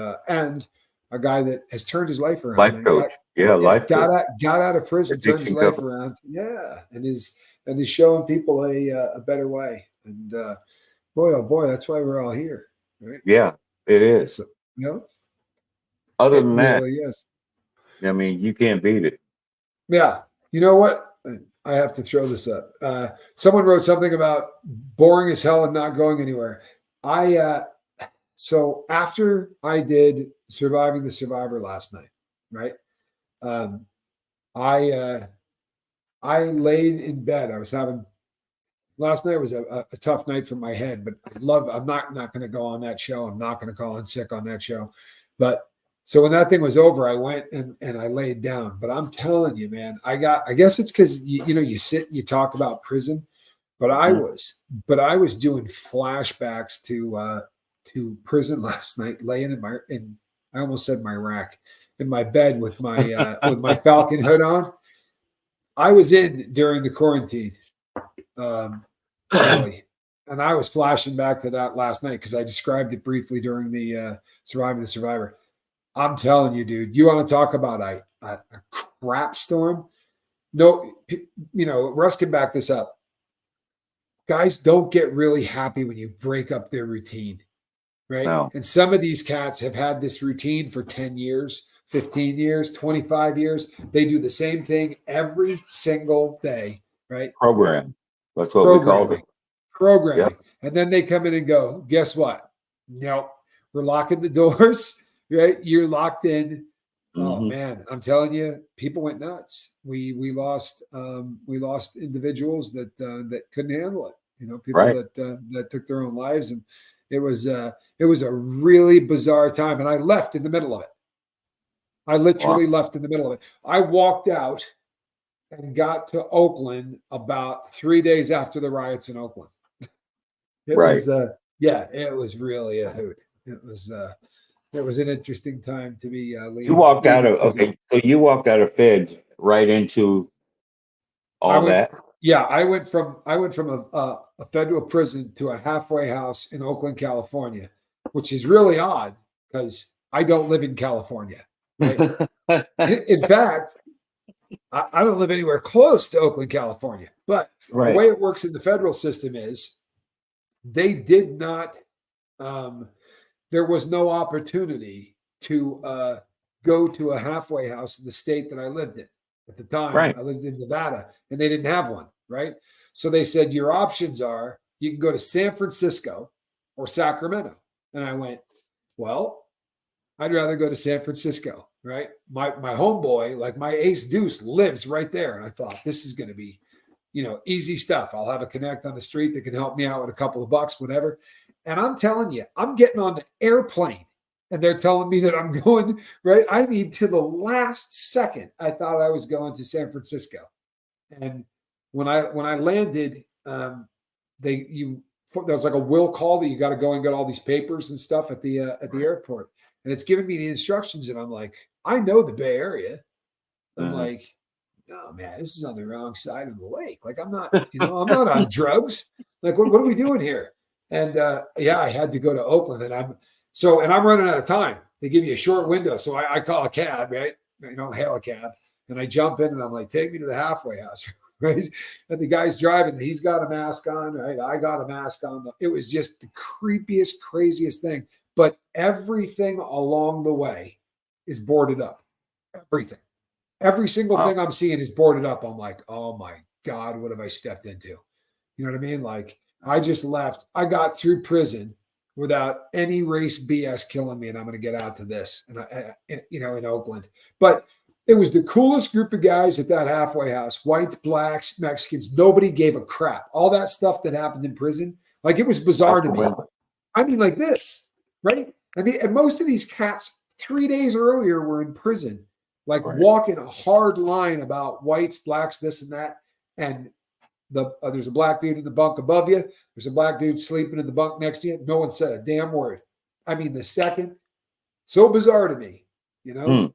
a guy that has turned his life around. Life coach. Got out of prison, turned his life around. Yeah, and is showing people a better way. And boy, oh boy, that's why we're all here, right? Yeah, it is. So, other than that, really is. I mean, you can't beat it. Yeah. You know what? I have to throw this up. Someone wrote something about boring as hell and not going anywhere. So after I did Surviving the Survivor last night, right? I laid in bed. Last night was a tough night for my head, but I'm not going to go on that show. I'm not going to call in sick on that show. But so when that thing was over, I went and I laid down. But I'm telling you, man, I guess it's because you sit and you talk about prison. But I was doing flashbacks to prison last night, laying I almost said my rack, in my bed with my Falcon hood on. I was in during the quarantine, early, and I was flashing back to that last night because I described it briefly during the Surviving the Survivor. I'm telling you, dude, you want to talk about a crap storm? No, Russ can back this up. Guys don't get really happy when you break up their routine, right? No. And some of these cats have had this routine for 10 years, 15 years, 25 years. They do the same thing every single day, right? Program. That's what we call it. Programming. Yep. And then they come in and go, guess what? Nope. We're locking the doors, right? You're locked in. Oh man, I'm telling you, people went nuts. We lost individuals that couldn't handle it. People that took their own lives, and it was a really bizarre time. And I left in the middle of it. I literally left in the middle of it. I walked out and got to Oakland about 3 days after the riots in Oakland. It was really a hoot. It was an interesting time to be leaving. You walked out of Feds right into all that. Yeah, I went from a federal prison to a halfway house in Oakland, California, which is really odd because I don't live in California. Right? In fact, I don't live anywhere close to Oakland, California. But the way it works in the federal system is they did not. There was no opportunity to go to a halfway house in the state that I lived in at the time. I lived in Nevada, and they didn't have one, right? So they said, your options are you can go to San Francisco or Sacramento. And I went, well, I'd rather go to San Francisco, right? My homeboy, like my ace deuce, lives right there. And I thought, this is going to be, easy stuff. I'll have a connect on the street that can help me out with a couple of bucks, whatever. And I'm telling you, I'm getting on the airplane and they're telling me that I'm going, right? I mean, to the last second, I thought I was going to San Francisco. And when I landed, there was like a will call that you got to go and get all these papers and stuff at the airport. And it's giving me the instructions. And I'm like, I know the Bay Area. I'm like, oh man, this is on the wrong side of the lake. Like I'm not I'm not on drugs. Like, what are we doing here? And I had to go to Oakland, and I'm running out of time. They give you a short window, so I call a cab, right? Hail a cab, and I jump in, and I'm like, take me to the halfway house, right? And the guy's driving, and he's got a mask on, right? I got a mask on. It was just the creepiest, craziest thing. But everything along the way is boarded up. Everything, every single thing I'm seeing is boarded up. I'm like, oh my God, what have I stepped into? You know what I mean? Like, I just left. I got through prison without any race BS killing me, and I'm going to get out to this, and in Oakland. But it was the coolest group of guys at that halfway house: whites, blacks, Mexicans. Nobody gave a crap. All that stuff that happened in prison, like, it was bizarre to me. I mean, like this, right? And most of these cats 3 days earlier were in prison, like walking a hard line about whites, blacks, this and that, and there's a black dude in the bunk above you. There's a black dude sleeping in the bunk next to you. No one said a damn word. I mean, the second, so bizarre to me,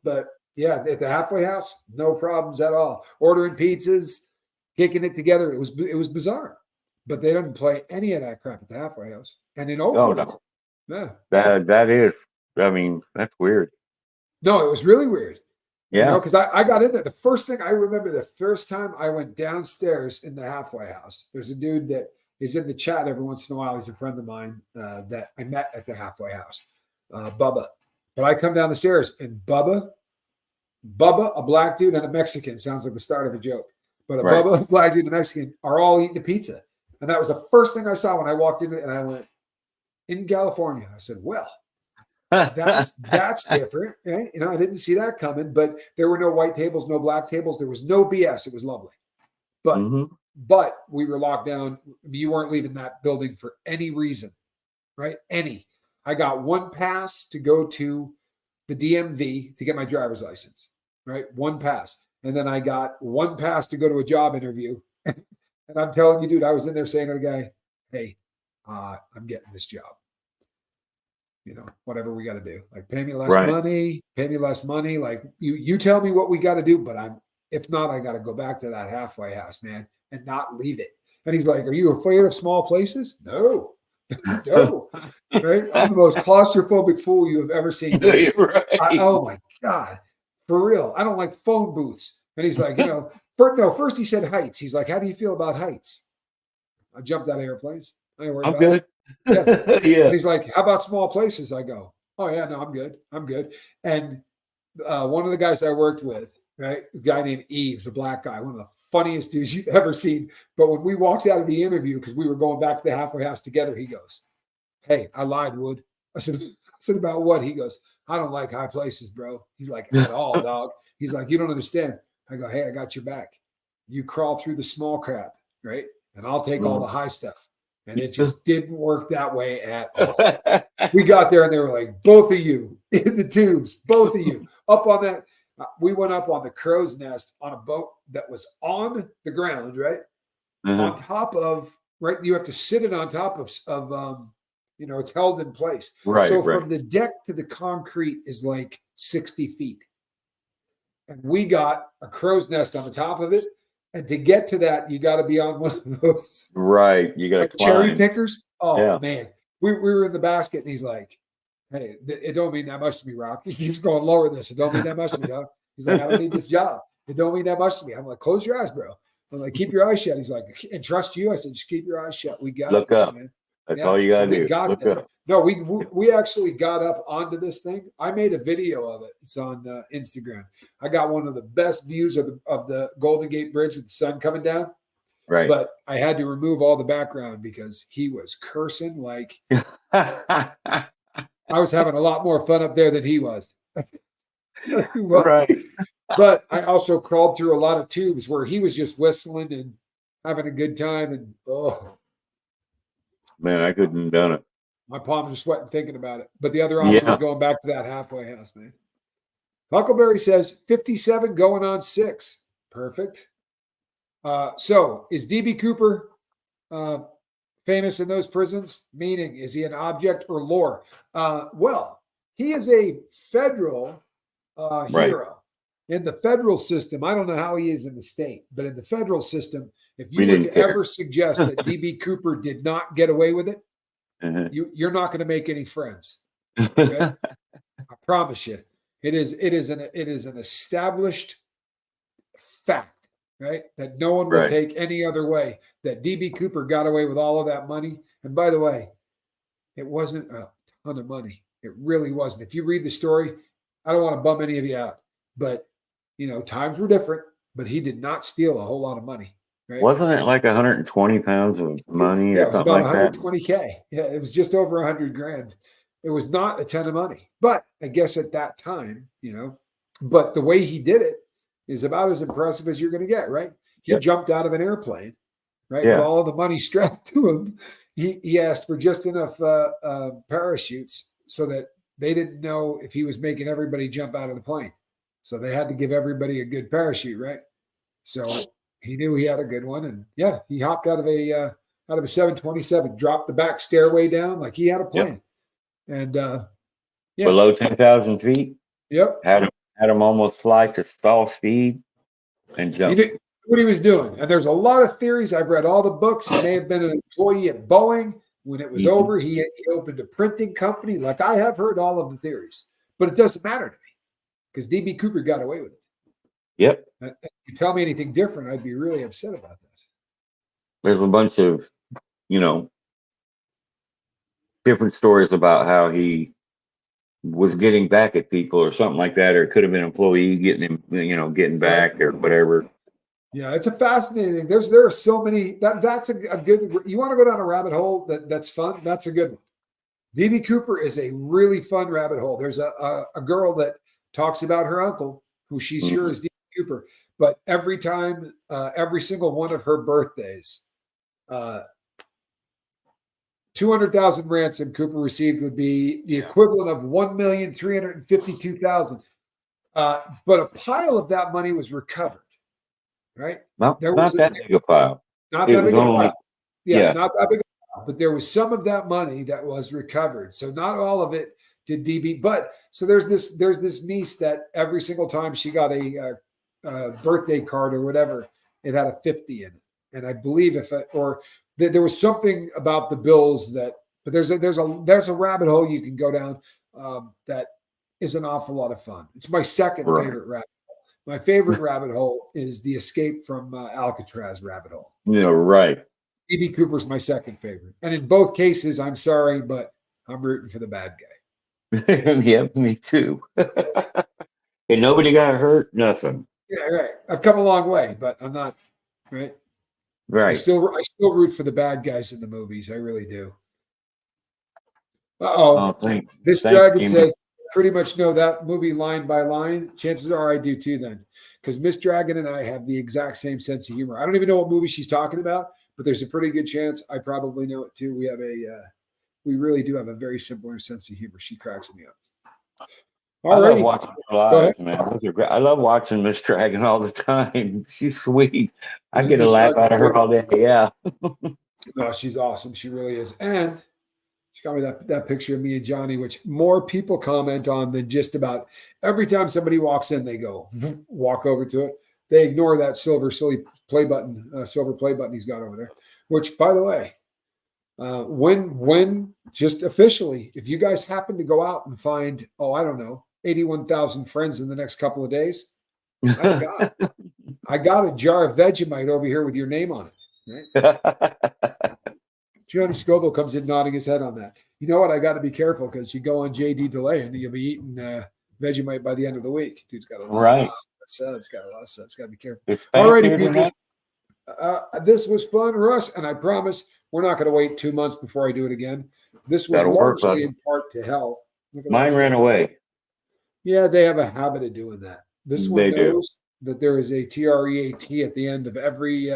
But yeah, at the halfway house, no problems at all. Ordering pizzas, kicking it together. It was bizarre, but they didn't play any of that crap at the halfway house. And in Oakland, yeah, that is. I mean, that's weird. No, it was really weird. Yeah. Because I got in there. The first thing I remember, the first time I went downstairs in the halfway house, there's a dude that is in the chat every once in a while. He's a friend of mine that I met at the halfway house, Bubba. But I come down the stairs, and Bubba, a black dude, and a Mexican, sounds like the start of a joke. But Bubba, a black dude, and a Mexican are all eating a pizza. And that was the first thing I saw when I walked in, and I went, in California. I said, well, that's different, right? I didn't see that coming, but there were no white tables, no black tables. There was no BS. It was lovely. But we were locked down. You weren't leaving that building for any reason, right? I got one pass to go to the DMV to get my driver's license, right? One pass. And then I got one pass to go to a job interview. And And I'm telling you, dude, I was in there saying to the guy, hey, I'm getting this job. Whatever we got to do. Like, pay me less money. Like, you tell me what we got to do, but if not, I got to go back to that halfway house, man, and not leave it. And he's like, are you afraid of small places? No. No. Right? I'm the most claustrophobic fool you have ever seen. Right. Oh my God. For real. I don't like phone booths. And he's like, first he said heights. He's like, how do you feel about heights? I jumped out of airplanes. I ain't worried I'm about good. it. Yeah. Yeah. And he's like, how about small places? I go, oh yeah, no, I'm good. I'm good. And one of the guys I worked with, right, a guy named Eves, a black guy, one of the funniest dudes you've ever seen. But when we walked out of the interview, because we were going back to the halfway house together, he goes, hey, I lied, Wood. I said, about what? He goes, I don't like high places, bro. He's like, at all, dog. He's like, you don't understand. I go, hey, I got your back. You crawl through the small crap, right? And I'll take all the high stuff. And it just didn't work that way at all. We got there and they were like, both of you in the tubes, both of you up on that. We went up on the crow's nest on a boat that was on the ground, right? On top of, right? You have to sit it on top of it's held in place. Right. So from the deck to the concrete is like 60 feet. And we got a crow's nest on the top of it. And to get to that, you got to be on one of those. Right. You got to cherry pickers. Oh, yeah. Man. We were in the basket and he's like, hey, it don't mean that much to me, Rock. He keeps going, lower this. It don't mean that much to me, dog. He's like, I don't need this job. It don't mean that much to me. I'm like, close your eyes, bro. I'm like, keep your eyes shut. He's like, and trust you. I said, just keep your eyes shut. We got Look this, up. Man. That's all you got to do. Got Look this. up. No, we actually got up onto this thing. I made a video of it. It's on Instagram. I got one of the best views of the Golden Gate Bridge with the sun coming down. Right. But I had to remove all the background because he was cursing like I was having a lot more fun up there than he was. Right. But I also crawled through a lot of tubes where he was just whistling and having a good time. And man, I couldn't have done it. My palms are sweating thinking about it. But the other option was going back to that halfway house, man. Huckleberry says 57 going on 6. Perfect. So is DB Cooper famous in those prisons? Meaning, is he an object or lore? Well, he is a federal hero. In the federal system, I don't know how he is in the state, but in the federal system, if you were to ever suggest that DB Cooper did not get away with it, you're not going to make any friends. Okay? I promise you. It is an established fact, right? That no one will take any other way. That DB Cooper got away with all of that money. And by the way, it wasn't a ton of money. It really wasn't. If you read the story, I don't want to bum any of you out, but times were different. But he did not steal a whole lot of money. Right? Wasn't it like 120 pounds of money or something like that? 120K. Yeah, it was just over 100 grand. It was not a ton of money, but I guess at that time, but the way he did it is about as impressive as you're going to get, right? He jumped out of an airplane, right? With all of the money strapped to him. He asked for just enough parachutes so that they didn't know if he was making everybody jump out of the plane. So they had to give everybody a good parachute, right? So he knew he had a good one. And he hopped out of a 727, dropped the back stairway down like he had a plan. And below 10,000 feet. Yep. Had him almost fly to stall speed and jump. He knew what he was doing. And there's a lot of theories. I've read all the books. He may have been an employee at Boeing. When it was over, he opened a printing company. Like, I have heard all of the theories, but it doesn't matter to me because DB Cooper got away with it. Yep. If you tell me anything different, I'd be really upset about that. There's a bunch of, different stories about how he was getting back at people or something like that, or it could have been an employee getting him, getting back or whatever. Yeah, it's a fascinating. There are so many. That's a good. You want to go down a rabbit hole that's fun? That's a good one. DB Cooper is a really fun rabbit hole. There's a girl that talks about her uncle, who she's sure is DB Cooper, but every time, every single one of her birthdays, 200,000 ransom Cooper received would be the equivalent of 1,352,000. But a pile of that money was recovered. Right? Not that big a pile. Not It that was big of a only, pile. yeah, Not that big of a pile, but there was some of that money that was recovered. So not all of it did DB. But so there's this niece that every single time she got a birthday card or whatever, it had a 50 in it. And I believe there was something about the bills that, but there's a rabbit hole you can go down that is an awful lot of fun. It's my second favorite rabbit hole. My favorite rabbit hole is the escape from Alcatraz rabbit hole. Yeah, right. D.B. Cooper's my second favorite. And in both cases, I'm sorry, but I'm rooting for the bad guy. Yep, me too. And nobody got hurt, nothing. Yeah, right. I've come a long way, but I'm not, right? Right. I still root for the bad guys in the movies. I really do. This Dragon says, pretty much know that movie line by line. Chances are I do too then. Because Miss Dragon and I have the exact same sense of humor. I don't even know what movie she's talking about, but there's a pretty good chance I probably know it too. We really do have a very similar sense of humor. She cracks me up. I love watching her live, man. Those are great. I love watching Miss Dragon all the time. She's sweet. I get a laugh out of her all day. Yeah. No, she's awesome. She really is. And she got me that picture of me and Johnny, which more people comment on than just about every time somebody walks in, they go walk over to it. They ignore that silver play button he's got over there. Which, by the way, when just officially, if you guys happen to go out and find, I don't know, 81,000 friends in the next couple of days, I got a jar of Vegemite over here with your name on it. Right? Johnny Scoville comes in nodding his head on that. You know what? I got to be careful because you go on JD Delay and you'll be eating Vegemite by the end of the week. Dude's got a lot of suds. Got a lot of suds. Got to be careful. Alrighty, people. This was fun, Russ, and I promise we're not going to wait 2 months before I do it again. This was largely in part to health. Mine ran away. Yeah, they have a habit of doing that. This one knows that there is a TREAT at the end of every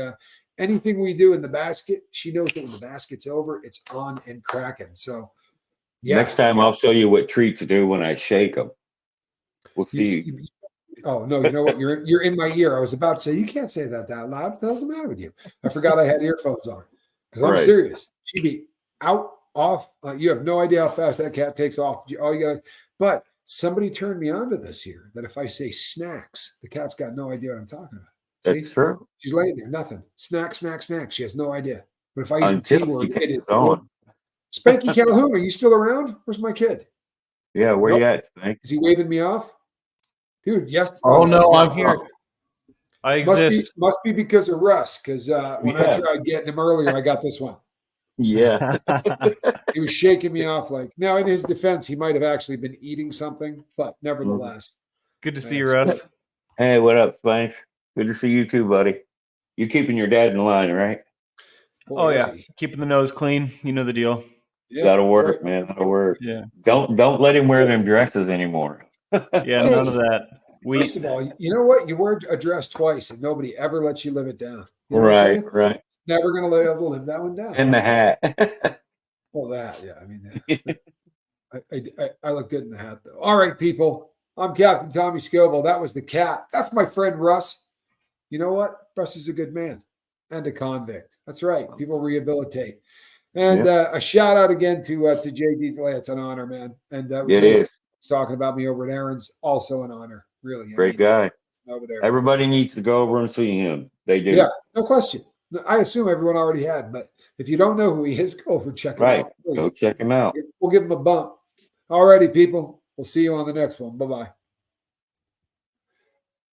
anything we do in the basket. She knows that when the basket's over, it's on and cracking. So, yeah. Next time I'll show you what treats do when I shake them. We'll see. Oh no! You know what? You're in my ear. I was about to say you can't say that loud. What the hell's the matter with you? I forgot I had earphones on because I'm serious. She'd be off. You have no idea how fast that cat takes off. All you got, but somebody turned me on to this here. That if I say snacks, the cat's got no idea what I'm talking about. That's true. She's laying there, nothing. Snack. She has no idea. But if I use the T word, it is gone. Spanky Calhoun, are you still around? Where's my kid? Yeah, where you at, Spank? Is he waving me off? Dude, yes. Oh, no, I'm here. I exist. Must be because of Russ, because when I tried getting him earlier, I got this one. Yeah. He was shaking me off like, now in his defense, he might have actually been eating something, but nevertheless. Good to see you, Russ. Hey, what up, Spank? Good to see you too, buddy. You keeping your dad in line, right? Oh, yeah. Keeping the nose clean. You know the deal. Yeah, that'll work, man. That'll work. Yeah. Don't let him wear them dresses anymore. Yeah, none of that. First of all, you know what? You wear a dress twice and nobody ever lets you live it down. You know right. Never going to be able to live that one down. And the hat. Well, that, yeah. I mean, I look good in the hat, though. All right, people. I'm Captain Tommy Scoville. That was the cat. That's my friend Russ. You know what? Russ is a good man and a convict. That's right. People rehabilitate. And a shout out again to JD Delay. It's an honor, man. And it is. Talking about me over at Aaron's, also an honor. Really. Great guy. Over there. Everybody needs to go over and see him. They do. Yeah, no question. I assume everyone already had, but if you don't know who he is, go over and check him out. Please. Go check him out. We'll give him a bump. All righty, people. We'll see you on the next one. Bye-bye.